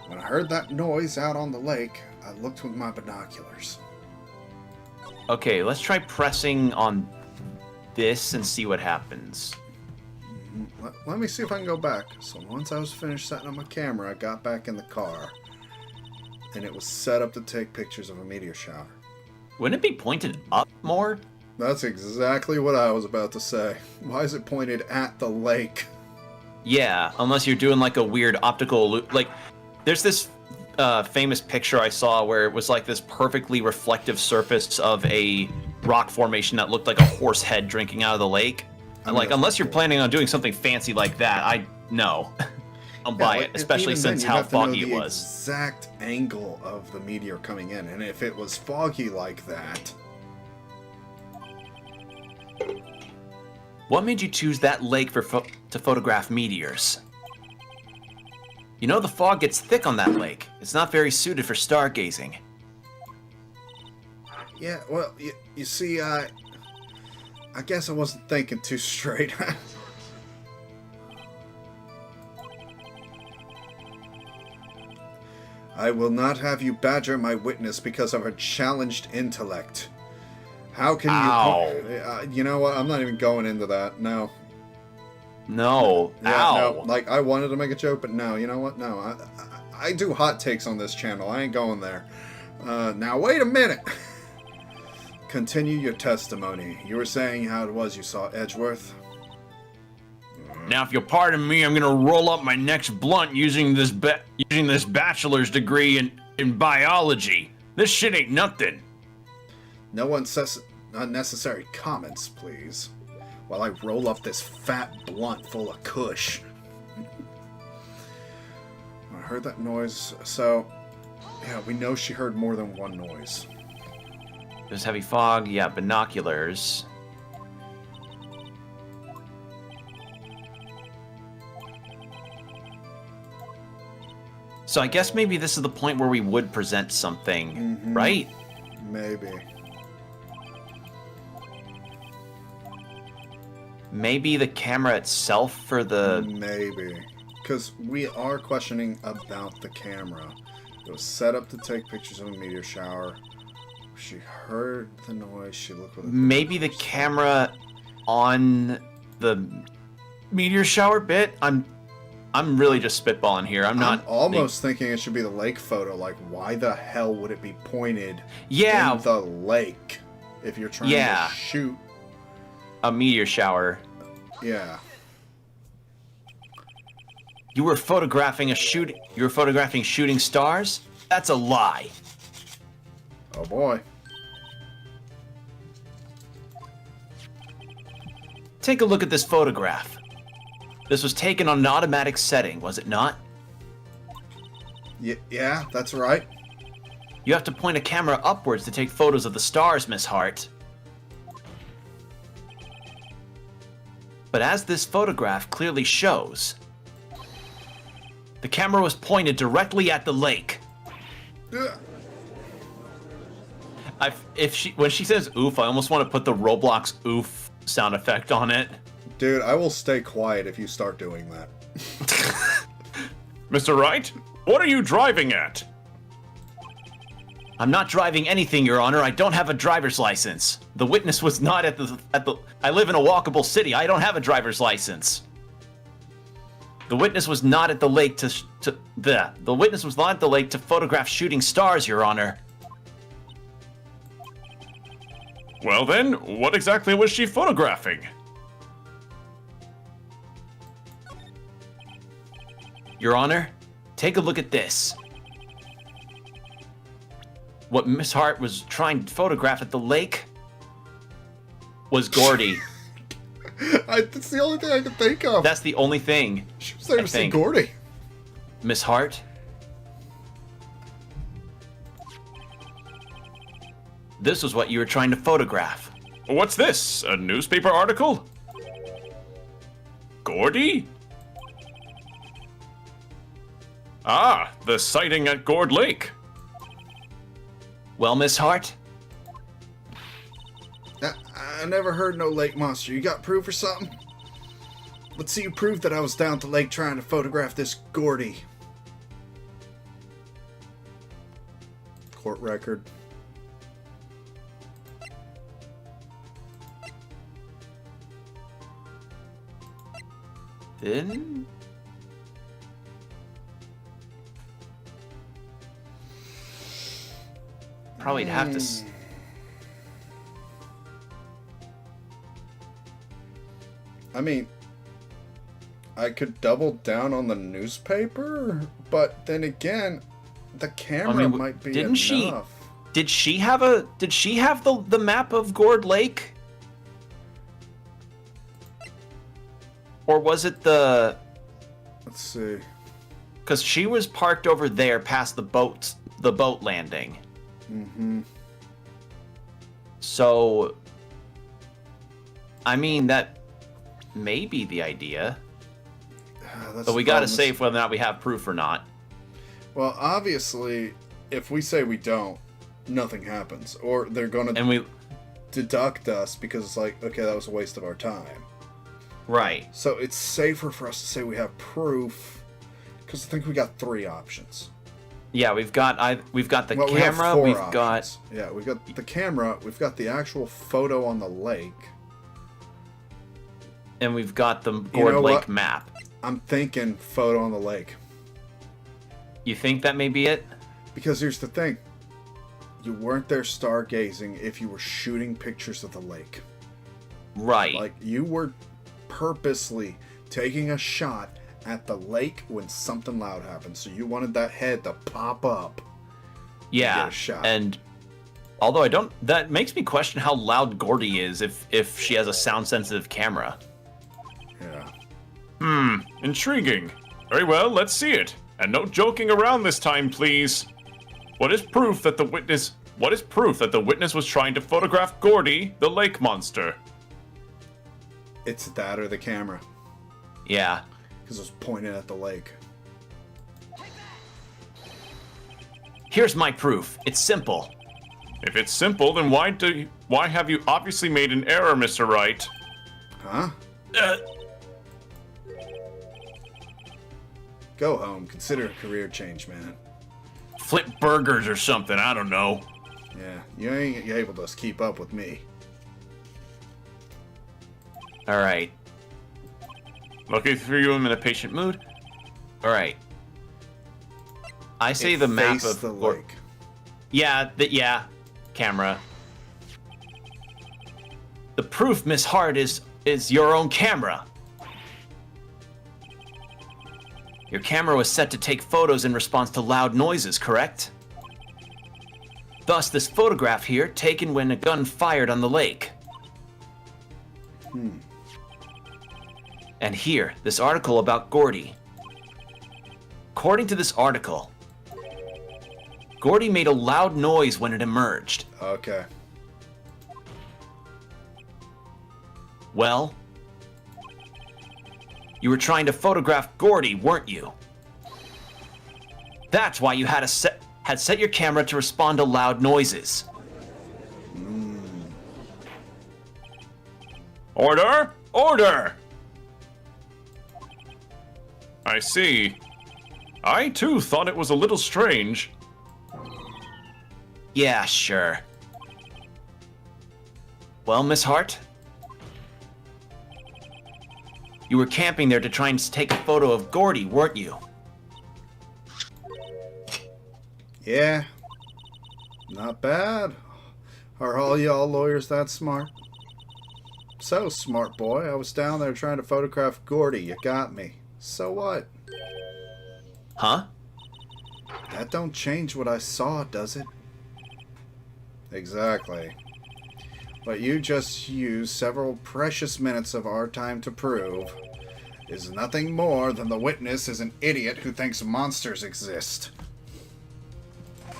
When I heard that noise out on the lake, I looked with my binoculars. Okay, let's try pressing on this and see what happens. Let me see if I can go back. So once I was finished setting up my camera, I got back in the car. And it was set up to take pictures of a meteor shower. Wouldn't it be pointed up more? That's exactly what I was about to say. Why is it pointed at the lake? Yeah, unless you're doing like a weird optical like there's this famous picture I saw where it was like this perfectly reflective surface of a rock formation that looked like a horse head drinking out of the lake. Like, unless you're planning on doing something fancy like that, no. I'll buy it, especially since how foggy it was. Exact angle of the meteor coming in, and if it was foggy like that. What made you choose that lake to photograph meteors? You know the fog gets thick on that lake. It's not very suited for stargazing. Yeah, well, you see, I guess I wasn't thinking too straight. I will not have you badger my witness because of her challenged intellect. How can you... you know what? I'm not even going into that. No. No. Yeah, Ow. no. Like, I wanted to make a joke, but no. You know what? No. I do hot takes on this channel. I ain't going there. Now, wait a minute. Continue your testimony. You were saying how it was you saw Edgeworth? Now, if you'll pardon me, I'm gonna roll up my next blunt using this bachelor's degree in biology. This shit ain't nothing. No unnecessary comments, please. While I roll up this fat blunt full of kush. I heard that noise, so... Yeah, we know she heard more than one noise. There's heavy fog, yeah, binoculars. So I guess maybe this is the point where we would present something, right? Maybe. Maybe the camera itself for the... Maybe. Because we are questioning about the camera. It was set up to take pictures of a meteor shower. She heard the noise. She looked with it. Maybe the camera on the meteor shower bit. I'm really just spitballing here. I'm not almost thinking it should be the lake photo. Like, why the hell would it be pointed Yeah. in the lake if you're trying to shoot a meteor shower. Yeah. You were photographing shooting stars? That's a lie. Oh boy. Take a look at this photograph. This was taken on an automatic setting, was it not? Yeah, that's right. You have to point a camera upwards to take photos of the stars, Miss Hart. But as this photograph clearly shows, the camera was pointed directly at the lake. Ugh. When she says oof, I almost want to put the Roblox oof sound effect on it. Dude, I will stay quiet if you start doing that. Mr. Wright, what are you driving at? I'm not driving anything, Your Honor. I don't have a driver's license. The witness was not at the. I live in a walkable city. I don't have a driver's license. The witness was not at the lake the witness was not at the lake to photograph shooting stars, Your Honor. Well then, what exactly was she photographing? Your Honor, take a look at this. What Miss Hart was trying to photograph at the lake was Gourdy. That's the only thing I can think of. That's the only thing. She was there to see Gourdy. Miss Hart? This was what you were trying to photograph. What's this? A newspaper article? Gourdy? Ah, the sighting at Gourd Lake. Well, Miss Hart? I never heard no lake monster. You got proof or something? Let's see you prove that I was down at the lake trying to photograph this Gourdy. Court record. Then? Probably have to. I mean, I could double down on the newspaper, but then again, the camera might be enough. Did she have the map of Gourd Lake? Or was it the... Let's see. Because she was parked over there past the boat landing. Mm-hmm. So, I mean, that may be the idea. But we gotta say whether or not we have proof or not. Well, obviously, if we say we don't, nothing happens. Or they're gonna deduct us because it's like, okay, that was a waste of our time. Right. So it's safer for us to say we have proof, because I think we got 3 options. Yeah, we've got the camera. We have 4 we've options. got we've got the camera. We've got the actual photo on the lake, and we've got the Gourd Lake map. I'm thinking photo on the lake. You think that may be it? Because here's the thing: you weren't there stargazing if you were shooting pictures of the lake. Right. Like, you were purposely taking a shot at the lake when something loud happened. So you wanted that head to pop up. Yeah. And get a shot. And although that makes me question how loud Gourdy is if she has a sound sensitive camera. Yeah. Intriguing. Very well, let's see it. And no joking around this time, please. What is proof that the witness was trying to photograph Gourdy, the lake monster? It's that or the camera. Yeah. Because it was pointed at the lake. Here's my proof. It's simple. If it's simple, then why have you obviously made an error, Mr. Wright? Huh? Go home. Consider a career change, man. Flip burgers or something, I don't know. Yeah, you ain't able to keep up with me. All right. Lucky for you, I'm in a patient mood. All right. I say It the map faced of the lake. Yeah, camera. The proof, Miss Hart, is your own camera. Your camera was set to take photos in response to loud noises, correct? Thus, this photograph here, taken when a gun fired on the lake. And here, this article about Gourdy. According to this article, Gourdy made a loud noise when it emerged. Okay. Well, you were trying to photograph Gourdy, weren't you? That's why you had set your camera to respond to loud noises. Order! Order! I see. I too thought it was a little strange. Yeah, sure. Well, Miss Hart? You were camping there to try and take a photo of Gourdy, weren't you? Yeah. Not bad. Are all y'all lawyers that smart? So smart, boy. I was down there trying to photograph Gourdy. You got me. So what? Huh? That don't change what I saw, does it? Exactly. What you just used several precious minutes of our time to prove is nothing more than the witness is an idiot who thinks monsters exist.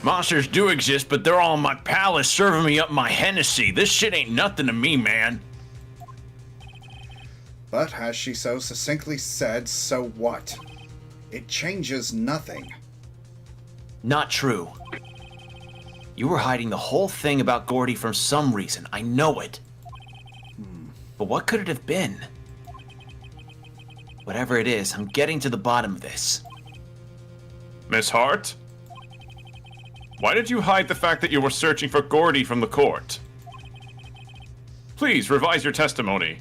Monsters do exist, but they're all in my palace serving me up my Hennessy. This shit ain't nothing to me, man. But as she so succinctly said, so what? It changes nothing. Not true. You were hiding the whole thing about Gourdy for some reason. I know it. But what could it have been? Whatever it is, I'm getting to the bottom of this. Miss Hart? Why did you hide the fact that you were searching for Gourdy from the court? Please revise your testimony.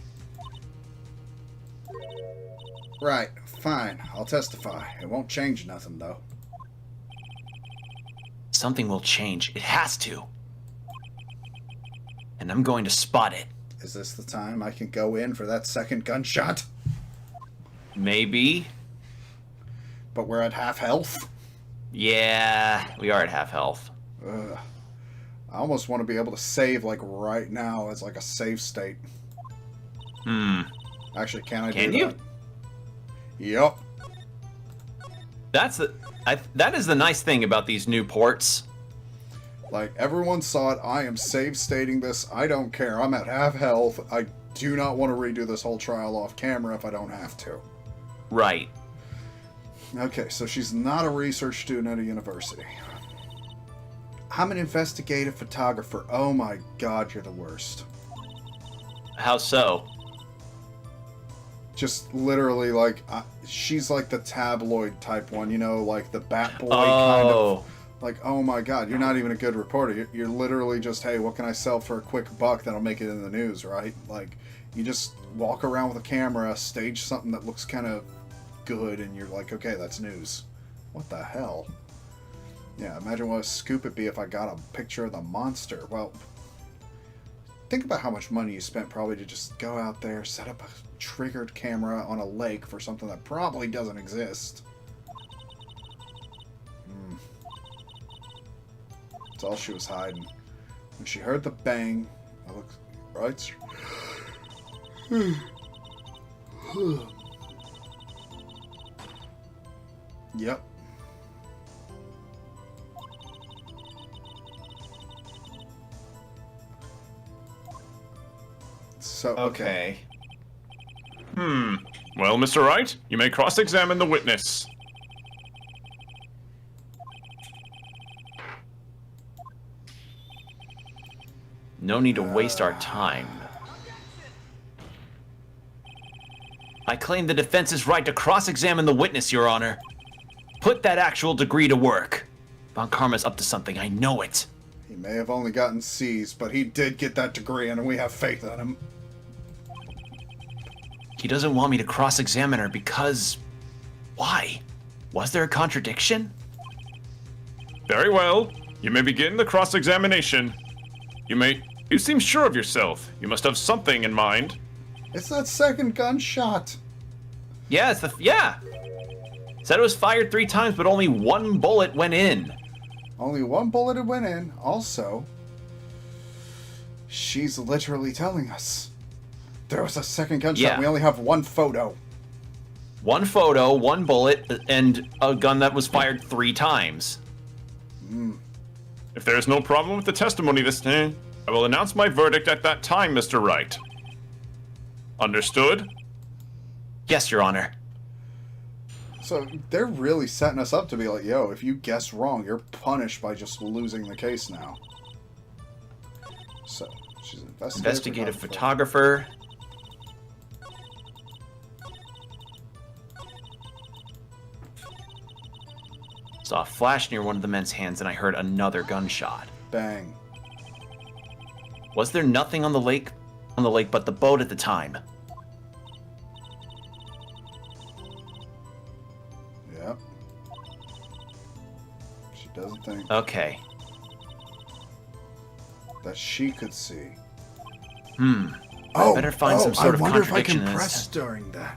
Right, fine. I'll testify. It won't change nothing, though. Something will change. It has to. And I'm going to spot it. Is this the time I can go in for that second gunshot? Maybe. But we're at half health? Yeah, we are at half health. Ugh. I almost want to be able to save, like, right now as, like, a save state. Actually, can I do that? Can you? Yup. That is the nice thing about these new ports. Like, everyone saw it. I am save stating this. I don't care. I'm at half health. I do not want to redo this whole trial off camera if I don't have to. Right. Okay, so she's not a research student at a university. I'm an investigative photographer. Oh my god, you're the worst. How so? Just literally, like, she's like the tabloid type one, you know, like the Bat Boy kind Oh. of. Like, oh my god, you're not even a good reporter. You're literally just, hey, what can I sell for a quick buck that'll make it in the news, right? Like, you just walk around with a camera, stage something that looks kind of good, and you're like, okay, that's news. What the hell? Yeah, imagine what a scoop it'd be if I got a picture of the monster. Well, think about how much money you spent probably to just go out there, set up a triggered camera on a lake for something that probably doesn't exist. That's all she was hiding. When she heard the bang, I looked right. Yep. So, okay. Well, Mr. Wright, you may cross-examine the witness. No need to waste our time. I claim the defense's right to cross-examine the witness, Your Honor. Put that actual degree to work. Von Karma's up to something, I know it. He may have only gotten C's, but he did get that degree, and we have faith in him. He doesn't want me to cross-examine her because... Why? Was there a contradiction? Very well. You may begin the cross-examination. You seem sure of yourself. You must have something in mind. It's that second gunshot. Yeah, yeah. Said it was fired 3 times, but only 1 bullet went in. Only 1 bullet had went in. Also, she's literally telling us there was a second gunshot. Yeah. We only have 1 photo. 1 photo, 1 bullet, and a gun that was fired 3 times. If there is no problem with the testimony this time, I will announce my verdict at that time, Mr. Wright. Understood? Yes, Your Honor. So they're really setting us up to be like, yo, if you guess wrong, you're punished by just losing the case now. So, she's an Investigative photographer. Saw a flash near one of the men's hands, and I heard another gunshot. Bang. Was there nothing on the lake but the boat at the time? Yep. She doesn't think Okay. that she could see. I better find some sort of I wonder if I contradiction can in this. press during that.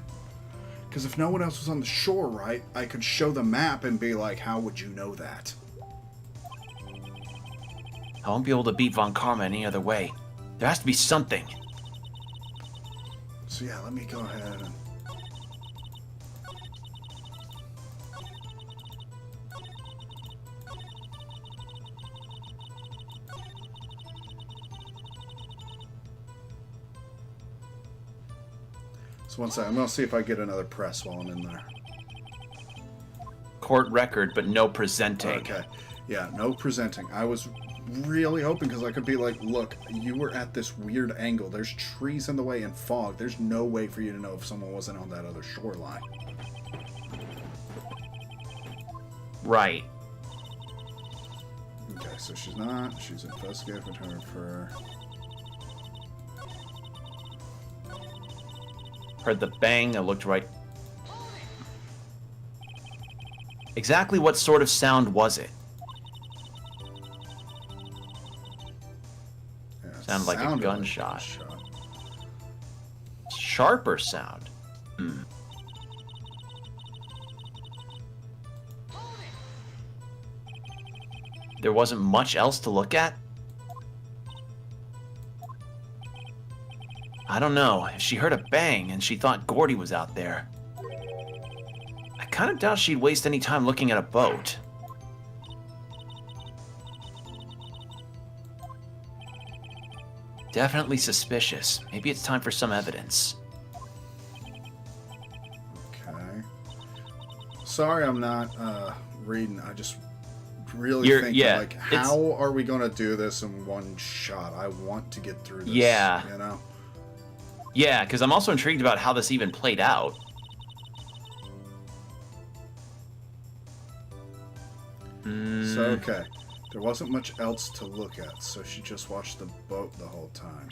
Because if no one else was on the shore, right, I could show the map and be like, how would you know that? I won't be able to beat Von Karma any other way. There has to be something. So yeah, let me go ahead and... So one second, I'm going to see if I get another press while I'm in there. Court record, but no presenting. Okay. Yeah, no presenting. I was really hoping because I could be like, look, you were at this weird angle. There's trees in the way and fog. There's no way for you to know if someone wasn't on that other shoreline. Right. Okay, so she's not. She's an investigative photographer. Heard the bang. I looked right. Exactly what sort of sound was it? Yeah, it Sounded like a sounded gunshot. gunshot. Sharper sound. There wasn't much else to look at? I don't know. If she heard a bang and she thought Gourdy was out there, I kind of doubt she'd waste any time looking at a boat. Definitely suspicious. Maybe it's time for some evidence. Okay. Sorry, I'm not reading. I just really You're- think yeah, like, it's- how are we going to do this in one shot? I want to get through this. Yeah. You know. Yeah, because I'm also intrigued about how this even played out. So okay, there wasn't much else to look at, so she just watched the boat the whole time.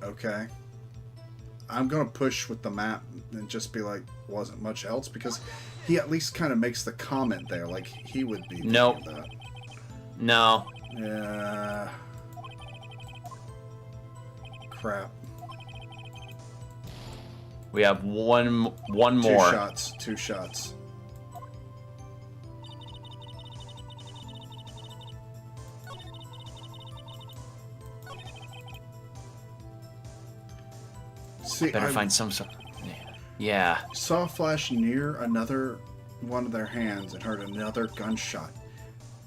Okay. I'm gonna push with the map and just be like, wasn't much else, because he at least kind of makes the comment there, like he would be thinking Nope. that. No. Yeah. Crap. We have one Two more. shots. 2 shots. See, Better I find some sort. Yeah. saw a flash near another one of their hands and heard another gunshot.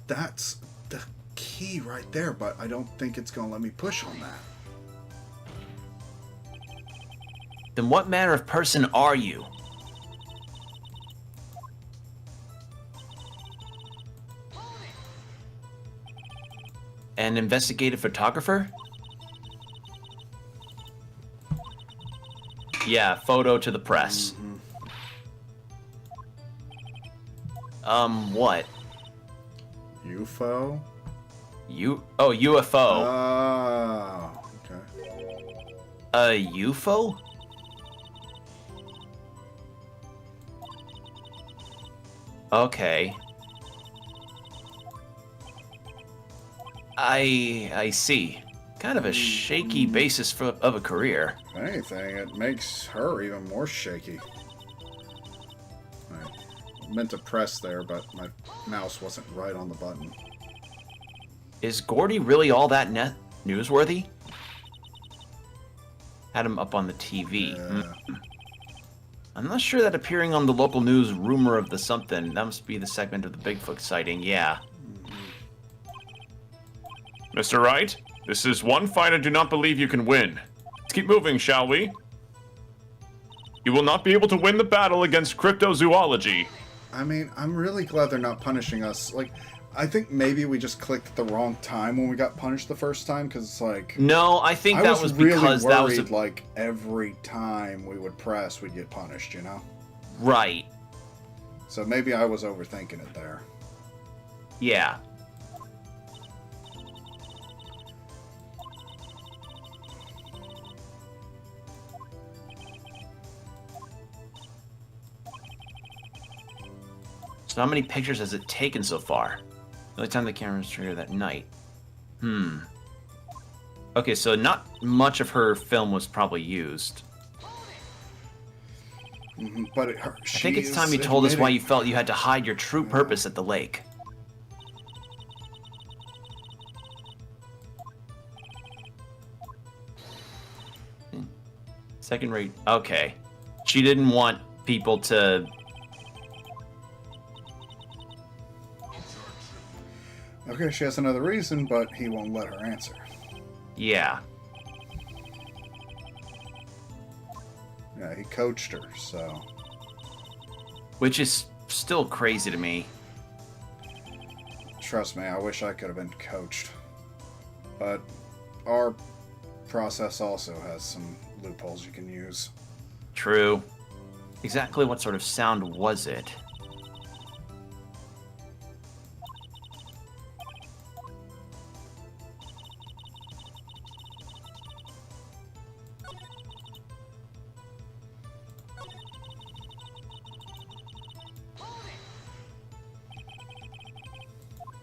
That's the key right there, but I don't think it's going to let me push on that. Then what manner of person are you? An investigative photographer? Yeah, photo to the press. What? UFO? UFO. Oh, okay. A UFO? Okay. I see. Kind of a shaky basis of a career. If anything, it makes her even more shaky. I meant to press there, but my mouse wasn't right on the button. Is Gourdy really all that newsworthy? Had him up on the TV. Yeah. I'm not sure that appearing on the local news rumor of the something, that must be the segment of the Bigfoot sighting, yeah. Mr. Wright, this is one fight I do not believe you can win. Let's keep moving, shall we? You will not be able to win the battle against cryptozoology. I mean, I'm really glad they're not punishing us. Like, I think maybe we just clicked at the wrong time when we got punished the first time, because it's like... No, I think that was really because worried, that was... like, every time we would press, we'd get punished, you know? Right. So maybe I was overthinking it there. Yeah. So how many pictures has it taken so far? The only time the camera was triggered that night. Okay, so not much of her film was probably used. But I think it's time you told us why you felt you had to hide your true purpose at the lake. Second rate. Okay. She didn't want people to... Okay, she has another reason, but he won't let her answer. Yeah. Yeah, he coached her, so... Which is still crazy to me. Trust me, I wish I could have been coached. But our process also has some loopholes you can use. True. Exactly what sort of sound was it?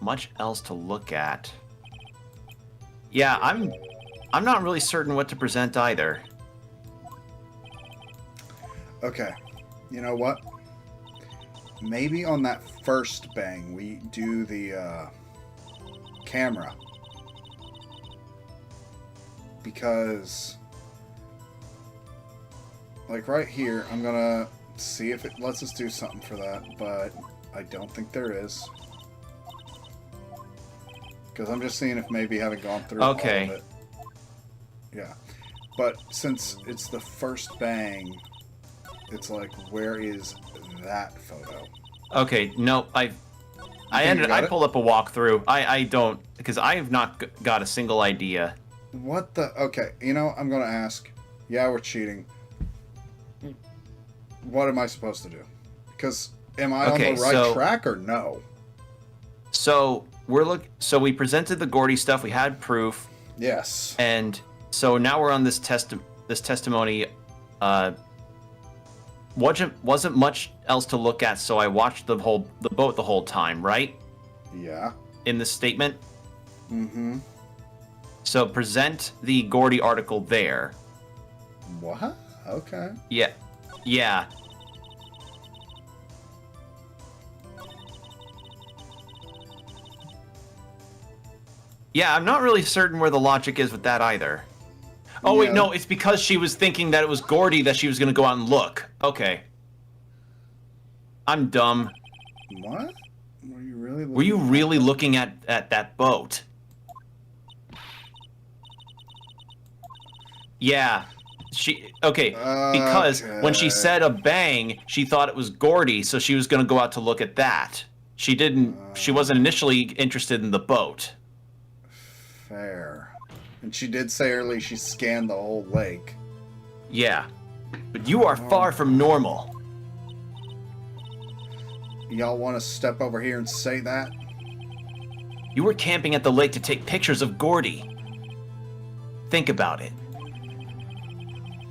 Much else to look at. Yeah, I'm not really certain what to present either. Okay, you know what? Maybe on that first bang, we do the camera. Because, like right here, I'm gonna see if it lets us do something for that, but I don't think there is. Because I'm just seeing if maybe haven't gone through all of it. Yeah. But since it's the first bang, it's like, where is that photo? Okay, no, I pulled up a walkthrough. I don't, because I have not got a single idea. What the? Okay, you know, I'm going to ask. Yeah, we're cheating. What am I supposed to do? Because am I on the right track or no? So we presented the Gourdy stuff. We had proof. Yes. And so now we're on this testimony. Wasn't much else to look at, so I watched the boat the whole time, right? Yeah. In the statement. Mm-hmm. So present the Gourdy article there. What? Okay. Yeah. Yeah. Yeah, I'm not really certain where the logic is with that either. Oh, wait, no, it's because she was thinking that it was Gourdy that she was going to go out and look. Okay. I'm dumb. What? Were you really looking, looking at that boat? Yeah. Because when she said a bang, she thought it was Gourdy, so she was going to go out to look at that. She wasn't initially interested in the boat. Fair. And she did say earlier she scanned the whole lake. Yeah. But you are far from normal. y'all want to step over here and say that? You were camping at the lake to take pictures of Gourdy. Think about it.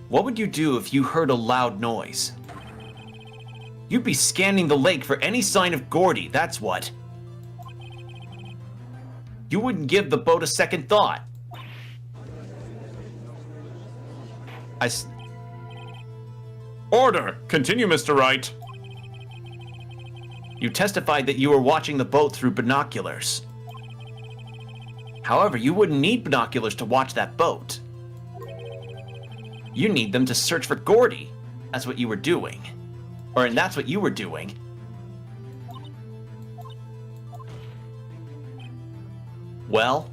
What would you do if you heard a loud noise? You'd be scanning the lake for any sign of Gourdy, that's what. You wouldn't give the boat a second thought. Order! Continue, Mr. Wright. You testified that you were watching the boat through binoculars. However, you wouldn't need binoculars to watch that boat. You need them to search for Gourdy. That's what you were doing. And that's what you were doing. Well?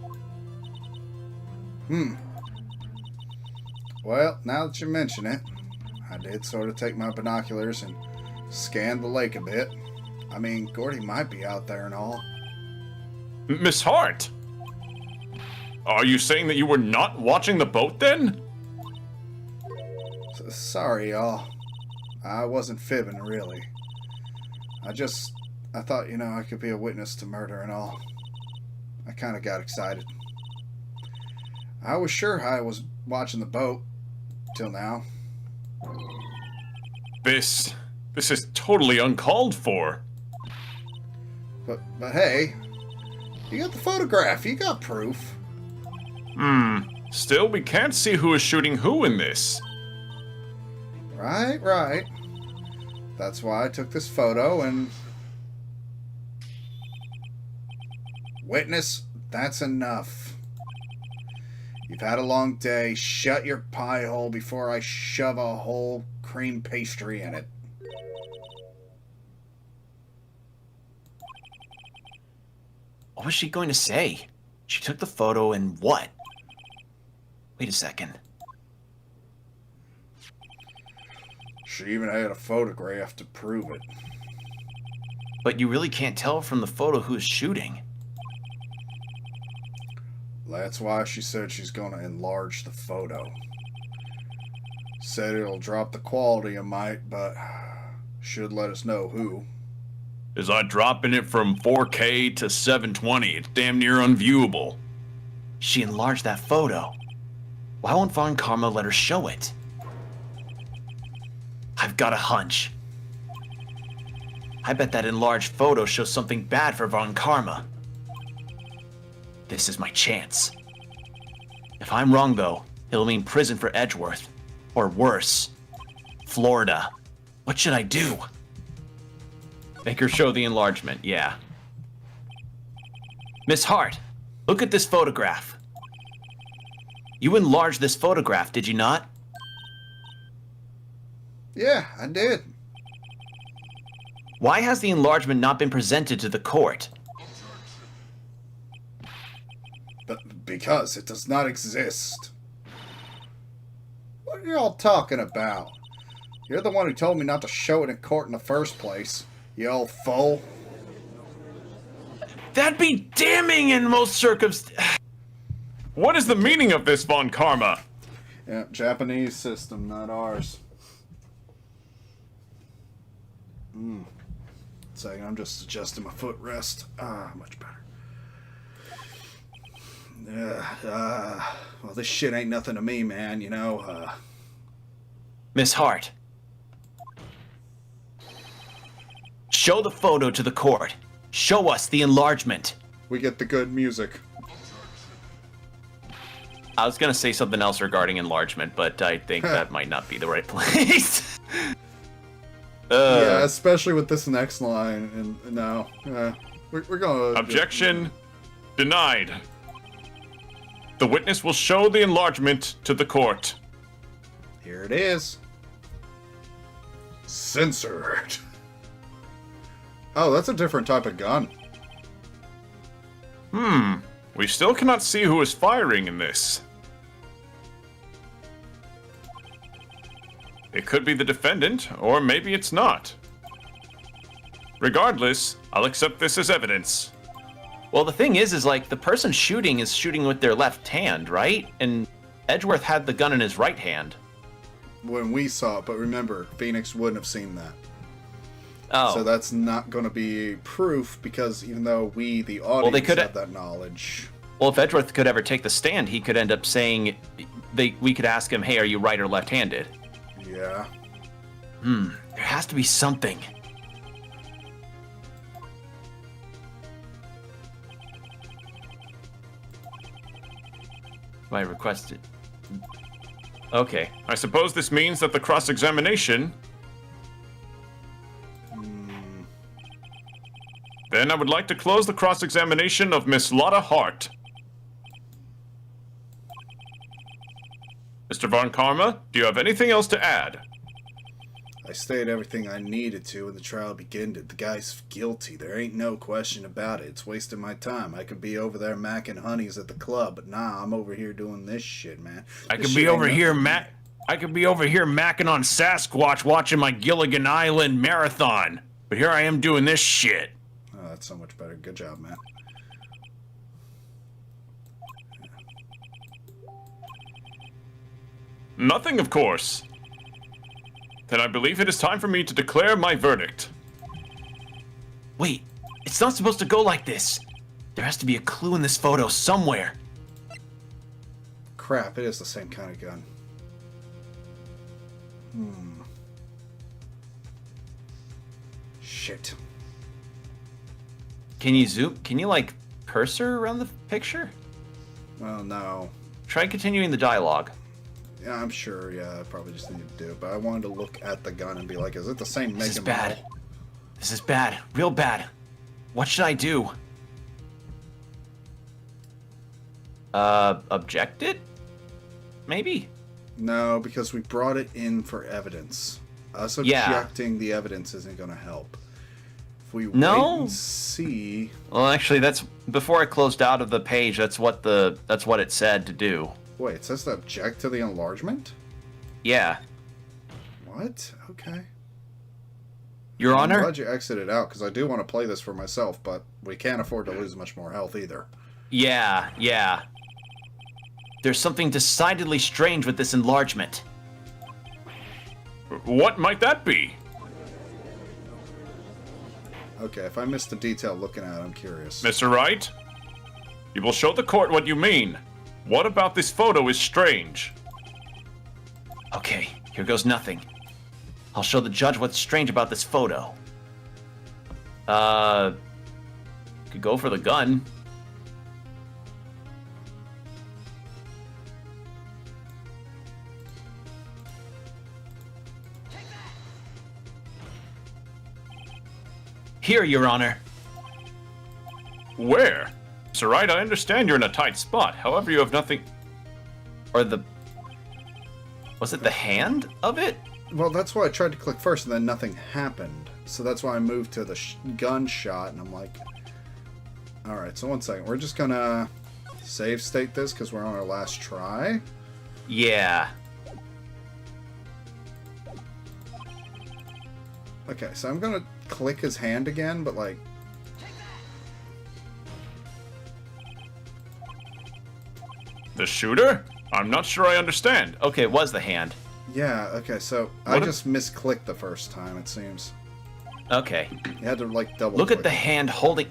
Well, now that you mention it, I did sort of take my binoculars and scan the lake a bit. I mean, Gourdy might be out there and all. Miss Hart! Are you saying that you were not watching the boat then? Sorry, y'all. I wasn't fibbing, really. I thought, I could be a witness to murder and all. I kind of got excited. I was sure I was watching the boat, till now. This is totally uncalled for. But hey, you got the photograph, you got proof. Still, we can't see who is shooting who in this. Right. That's why I took this photo and... Witness, that's enough. You've had a long day. Shut your pie hole before I shove a whole cream pastry in it. What was she going to say? She took the photo and what? Wait a second. She even had a photograph to prove it. But you really can't tell from the photo who's shooting. That's why she said she's going to enlarge the photo. Said it'll drop the quality a mite, but should let us know who. Is I dropping it from 4K to 720? It's damn near unviewable. She enlarged that photo. Why won't Von Karma let her show it? I've got a hunch. I bet that enlarged photo shows something bad for Von Karma. This is my chance. If I'm wrong, though, it'll mean prison for Edgeworth. Or worse, Florida. What should I do? Make her show the enlargement, yeah. Miss Hart, look at this photograph. You enlarged this photograph, did you not? Yeah, I did. Why has the enlargement not been presented to the court? But because it does not exist. What are y'all talking about? You're the one who told me not to show it in court in the first place, you old fool. That'd be damning in most circumstances. What is the meaning of this, Von Karma? Yeah, Japanese system, not ours. Second, I'm just adjusting my footrest. Much better. Well, this shit ain't nothing to me, man, Miss Hart, show the photo to the court. Show us the enlargement. We get the good music. I was gonna say something else regarding enlargement, but I think that might not be the right place. Yeah, especially with this next line. And no, we're gonna... Objection denied. The witness will show the enlargement to the court. Here it is. Censored. Oh, that's a different type of gun. We still cannot see who is firing in this. It could be the defendant, or maybe it's not. Regardless, I'll accept this as evidence. Well, the thing is like the person shooting is shooting with their left hand, right? And Edgeworth had the gun in his right hand. When we saw it, but remember, Phoenix wouldn't have seen that. Oh. So that's not going to be proof because even though we, the audience, have that knowledge. Well, if Edgeworth could ever take the stand, he could end up saying, we could ask him, hey, are you right or left-handed? Yeah. There has to be something. I requested. Okay. I suppose this means that the cross-examination... Then I would like to close the cross-examination of Miss Lotta Hart. Mr. Von Karma, do you have anything else to add? I stated everything I needed to when the trial began. The guy's guilty. There ain't no question about it. It's wasting my time. I could be over there macking honeys at the club, but nah, I'm over here doing this shit, man. I could be over here macking on Sasquatch watching my Gilligan Island marathon. But here I am doing this shit. Oh, that's so much better. Good job, man. Nothing, of course. Then I believe it is time for me to declare my verdict. Wait, it's not supposed to go like this. There has to be a clue in this photo somewhere. Crap, it is the same kind of gun. Shit. Can you zoom? Can you, like, cursor around the picture? Well, no. Try continuing the dialogue. Yeah, I'm sure, yeah, I probably just need to do it. But I wanted to look at the gun and be like, is it the same make This is and bad. model? This is bad. Real bad. What should I do? Object it? Maybe? No, because we brought it in for evidence. Us objecting the evidence isn't going to help. If we wait and see... Well, actually, that's... Before I closed out of the page, that's what it said to do. Wait, it says to object to the enlargement? Yeah. What? Okay. Your I'm Honor? glad you exited out, because I do want to play this for myself, but we can't afford to lose much more health either. Yeah. There's something decidedly strange with this enlargement. What might that be? Okay, if I missed a detail looking at it, I'm curious. Mr. Wright? You will show the court what you mean. What about this photo is strange? Okay, here goes nothing. I'll show the judge what's strange about this photo. Could go for the gun. Here, Your Honor. Where? Mr. Wright, I understand you're in a tight spot. However, you have nothing... Or the... Was it the hand of it? Well, that's why I tried to click first, and then nothing happened. So that's why I moved to the gun shot, and I'm like... Alright, so one second. We're just gonna save state this, because we're on our last try. Yeah. Okay, so I'm gonna click his hand again, but like... The shooter? I'm not sure I understand. Okay, it was the hand. Yeah, okay, so I just misclicked the first time, it seems. Okay. You had to, like, double Look click at the hand holding...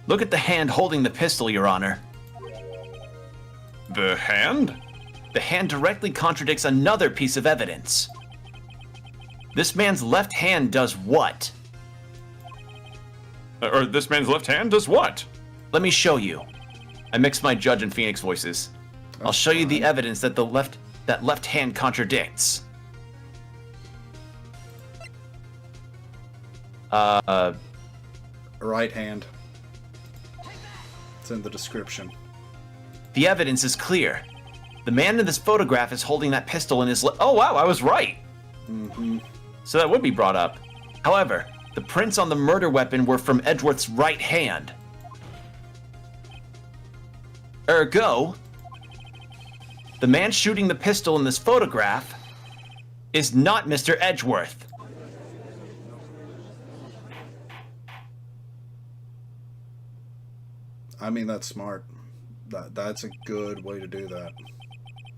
Look at the hand holding the pistol, Your Honor. The hand? The hand directly contradicts another piece of evidence. This man's left hand does what? Or this man's left hand does what? Let me show you. I mixed my Judge and Phoenix voices. I'll show you the evidence that that left hand contradicts. Right hand. It's in the description. The evidence is clear. The man in this photograph is holding that pistol in his oh wow, I was right. So that would be brought up. However, the prints on the murder weapon were from Edgeworth's right hand. Ergo, the man shooting the pistol in this photograph is not Mr. Edgeworth. I mean, that's smart. That's a good way to do that.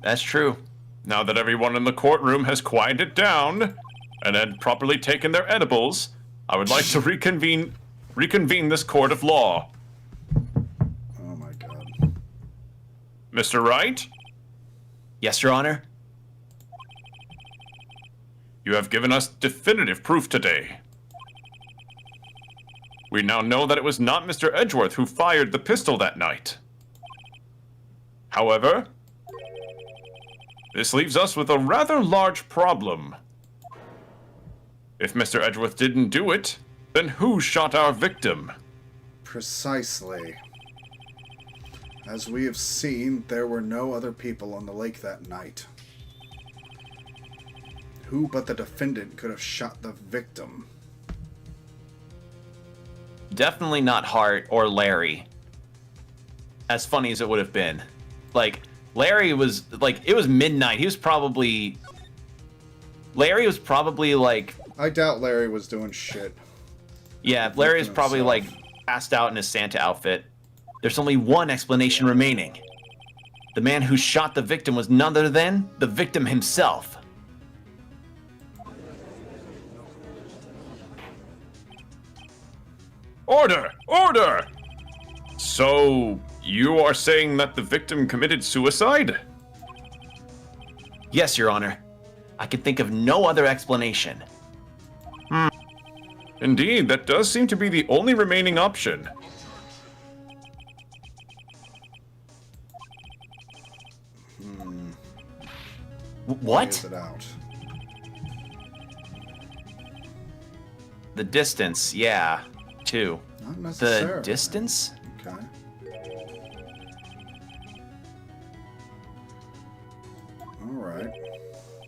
That's true. Now that everyone in the courtroom has quieted down and had properly taken their edibles, I would like to reconvene this court of law. Oh my god. Mr. Wright, Yes, Your Honor. you have given us definitive proof today. We now know that it was not Mr. Edgeworth who fired the pistol that night. However, this leaves us with a rather large problem. If Mr. Edgeworth didn't do it, then who shot our victim? Precisely. As we have seen, there were no other people on the lake that night. Who but the defendant could have shot the victim? Definitely not Hart or Larry. As funny as it would have been. Like, Larry was, like, it was midnight. Larry was probably, like... I doubt Larry was doing shit. Yeah, Larry was probably, like, passed out in his Santa outfit. There's only one explanation remaining. The man who shot the victim was none other than the victim himself. Order! Order! So, you are saying that the victim committed suicide? Yes, Your Honor. I can think of no other explanation. Indeed, that does seem to be the only remaining option. What? Phase it out. The distance, yeah. 2. Not The necessarily. distance? Okay. Alright.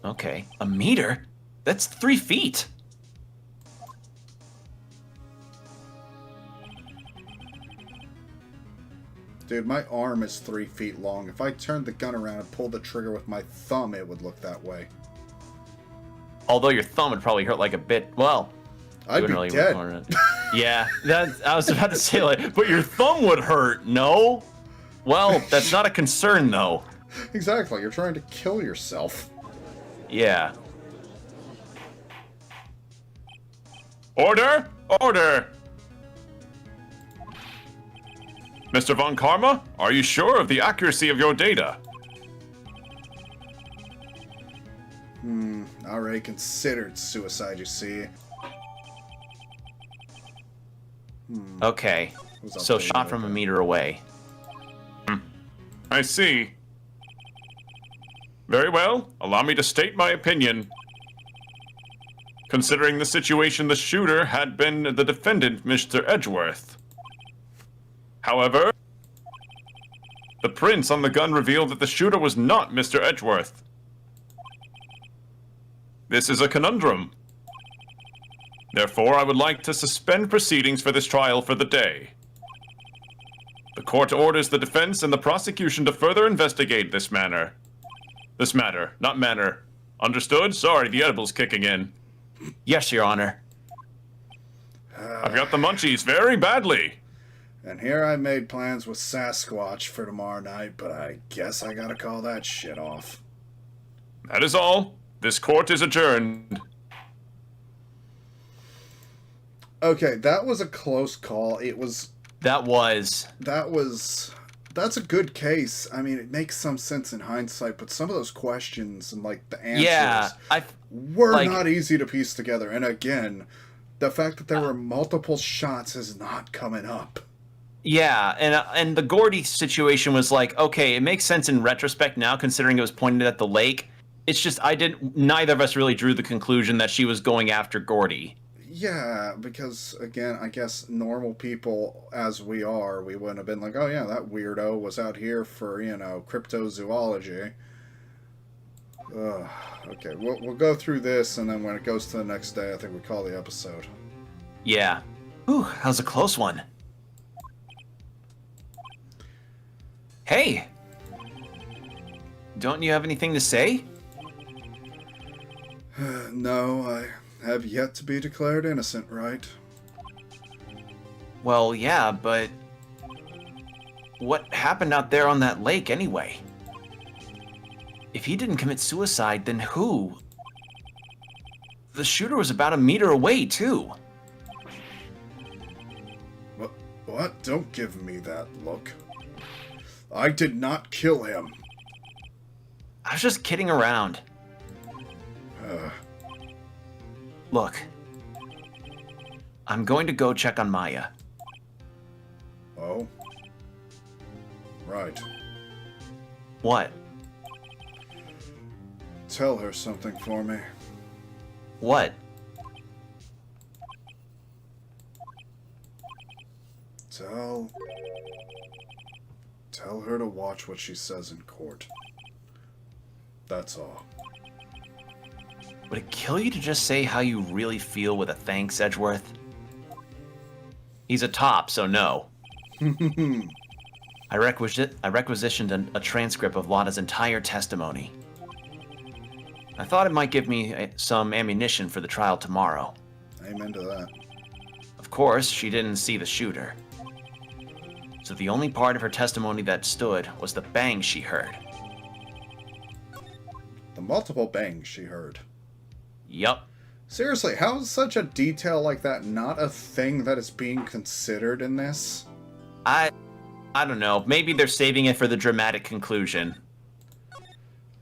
Okay. A meter? That's 3 feet. Dude, my arm is 3 feet long. If I turned the gun around and pulled the trigger with my thumb, it would look that way. Although your thumb would probably hurt like a bit. Well, I'd you be wouldn't dead. want it. Yeah, I was about to say, like, but your thumb would hurt. No? Well, that's not a concern, though. Exactly. You're trying to kill yourself. Yeah. Order! Order! Mr. Von Karma, are you sure of the accuracy of your data? I already considered suicide, you see. Okay. Was up So there, shot from a okay. meter away. I see. Very well, allow me to state my opinion. Considering the situation, the shooter had been the defendant, Mr. Edgeworth. However, the prints on the gun revealed that the shooter was not Mr. Edgeworth. This is a conundrum. Therefore, I would like to suspend proceedings for this trial for the day. The court orders the defense and the prosecution to further investigate this matter. This matter, not manner. Understood? Sorry, the edible's kicking in. Yes, Your Honor. I've got the munchies very badly. And here I made plans with Sasquatch for tomorrow night, but I guess I gotta call that shit off. That is all. This court is adjourned. Okay, that was a close call. That's a good case. I mean, it makes some sense in hindsight, but some of those questions and, like, the answers Yeah, were like- not easy to piece together. And again, the fact that there were multiple shots is not coming up. Yeah, and the Gourdy situation was like, okay, it makes sense in retrospect now, considering it was pointed at the lake. It's just neither of us really drew the conclusion that she was going after Gourdy. Yeah, because, again, I guess normal people, as we are, we wouldn't have been like, oh yeah, that weirdo was out here for, cryptozoology. Okay, we'll go through this, and then when it goes to the next day, I think we call the episode. Yeah. Ooh, that was a close one. Hey! Don't you have anything to say? No, I have yet to be declared innocent, right? Well, yeah, but what happened out there on that lake anyway? If he didn't commit suicide, then who? The shooter was about a meter away, too. What? Don't give me that look. I did not kill him. I was just kidding around. Look. I'm going to go check on Maya. Oh? Right. What? Tell her something for me. What? Tell her to watch what she says in court. That's all. Would it kill you to just say how you really feel with a thanks, Edgeworth? He's a top, so no. I requisitioned a transcript of Lotta's entire testimony. I thought it might give me some ammunition for the trial tomorrow. Amen to that. Of course, she didn't see the shooter. So the only part of her testimony that stood was the bang she heard. The multiple bangs she heard. Yup. Seriously, how is such a detail like that not a thing that is being considered in this? I don't know. Maybe they're saving it for the dramatic conclusion.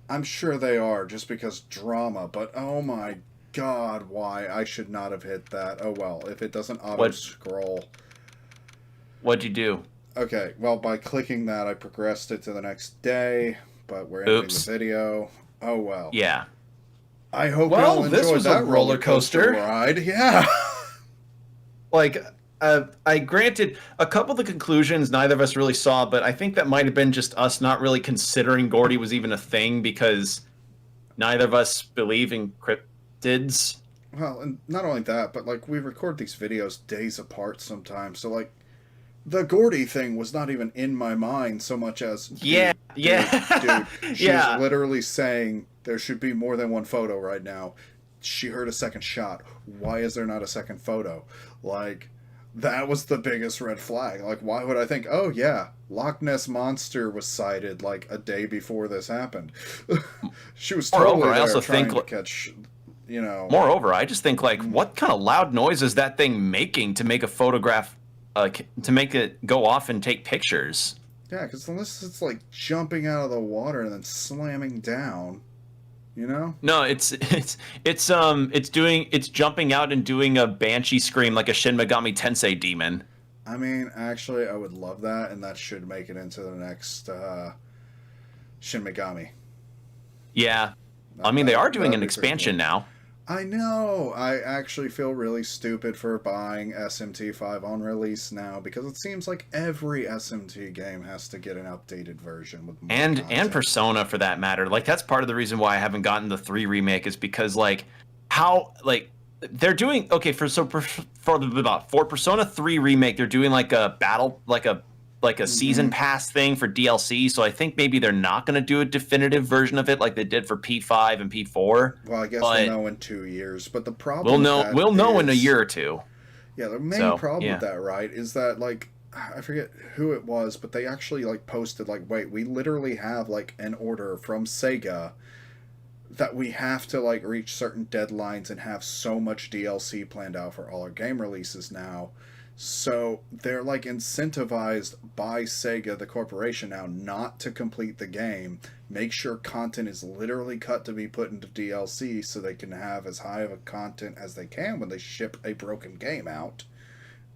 I'm sure they are, just because drama, but oh my god, why? I should not have hit that. Oh well, if it doesn't auto-scroll. What'd you do? Okay, well, by clicking that, I progressed it to the next day, but we're ending the video. Oh well. Yeah. I hope Well, y'all this enjoyed was that a roller coaster ride. Yeah. Like, I granted a couple of the conclusions neither of us really saw, but I think that might have been just us not really considering Gourdy was even a thing because neither of us believe in cryptids. Well, and not only that, but like we record these videos days apart sometimes, so like the Gourdy thing was not even in my mind so much as dude. She was literally saying there should be more than one photo right now. She heard a second shot. Why is there not a second photo? Like, that was the biggest red flag. Like, why would I think, oh yeah, Loch Ness Monster was sighted like a day before this happened? She was totally Moreover, I also trying think to catch, you know. Moreover, I just think, like, what kind of loud noise is that thing making to make a photograph, to make it go off and take pictures? Yeah, because unless it's like jumping out of the water and then slamming down, you know? No, it's jumping out and doing a banshee scream like a Shin Megami Tensei demon. I mean, actually, I would love that, and that should make it into the next Shin Megami. Yeah. I mean, they are doing an expansion now. I know. I actually feel really stupid for buying SMT5 on release now because it seems like every SMT game has to get an updated version with more and content. Persona for that matter. Like, that's part of the reason why I haven't gotten the 3 remake is because, like, how, like, they're doing for Persona 3 remake, they're doing like a battle, like a season pass thing for DLC. So I think maybe they're not going to do a definitive version of it like they did for P5 and P4. Well, I guess we'll know in 2 years. But the problem we'll know in a year or two. Yeah, the main problem with that, right, is that, like, I forget who it was, but they actually, like, posted, like, wait, we literally have, like, an order from Sega that we have to, like, reach certain deadlines and have so much DLC planned out for all our game releases now. So they're, like, incentivized by Sega, the corporation now, not to complete the game, make sure content is literally cut to be put into DLC so they can have as high of a content as they can when they ship a broken game out.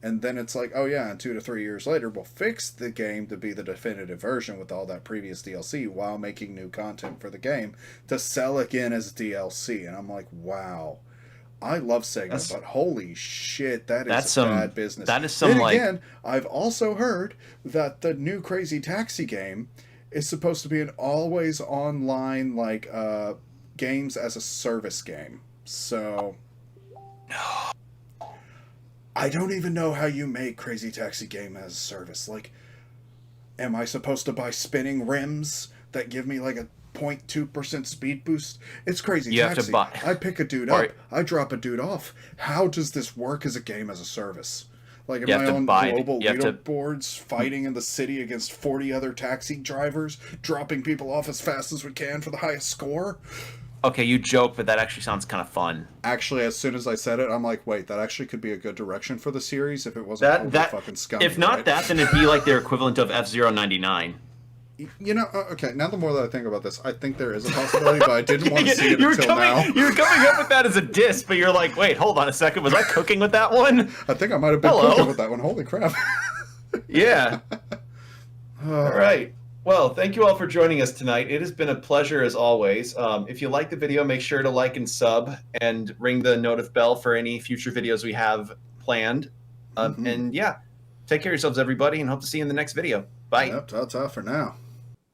And then it's like, oh yeah, and 2 to 3 years later, we'll fix the game to be the definitive version with all that previous DLC while making new content for the game to sell again as DLC. And I'm like, wow. I love Sega, but holy shit, that's bad business. That is some, then again, I've also heard that the new Crazy Taxi game is supposed to be an always online, like, games as a service game. So I don't even know how you make Crazy Taxi game as a service. Like, am I supposed to buy spinning rims that give me like a 0.2% speed boost? It's Crazy Taxi. Have to buy. I pick a dude up. I drop a dude off. How does this work as a game as a service? Like, am I on global leaderboards fighting in the city against 40 other taxi drivers, dropping people off as fast as we can for the highest score? Okay, you joke, but that actually sounds kind of fun. Actually, as soon as I said it, I'm like, wait, that actually could be a good direction for the series if it wasn't totally That fucking scummy. if not right? that, then it'd be like their equivalent of F-099. You know, okay, now the more that I think about this, I think there is a possibility, but I didn't want to see it until now. You were coming up with that as a diss, but you're like, wait, hold on a second, was I cooking with that one? I think I might have been Hello. cooking with that one. Holy crap. Yeah. All right. Well, thank you all for joining us tonight. It has been a pleasure as always. If you like the video, make sure to like and sub and ring the notif bell for any future videos we have planned. And yeah, take care of yourselves, everybody, and hope to see you in the next video. Bye. Yep, ta-ta for now.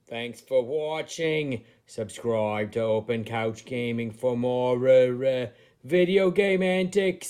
Thanks for watching. Subscribe to Open Couch Gaming for more video game antics.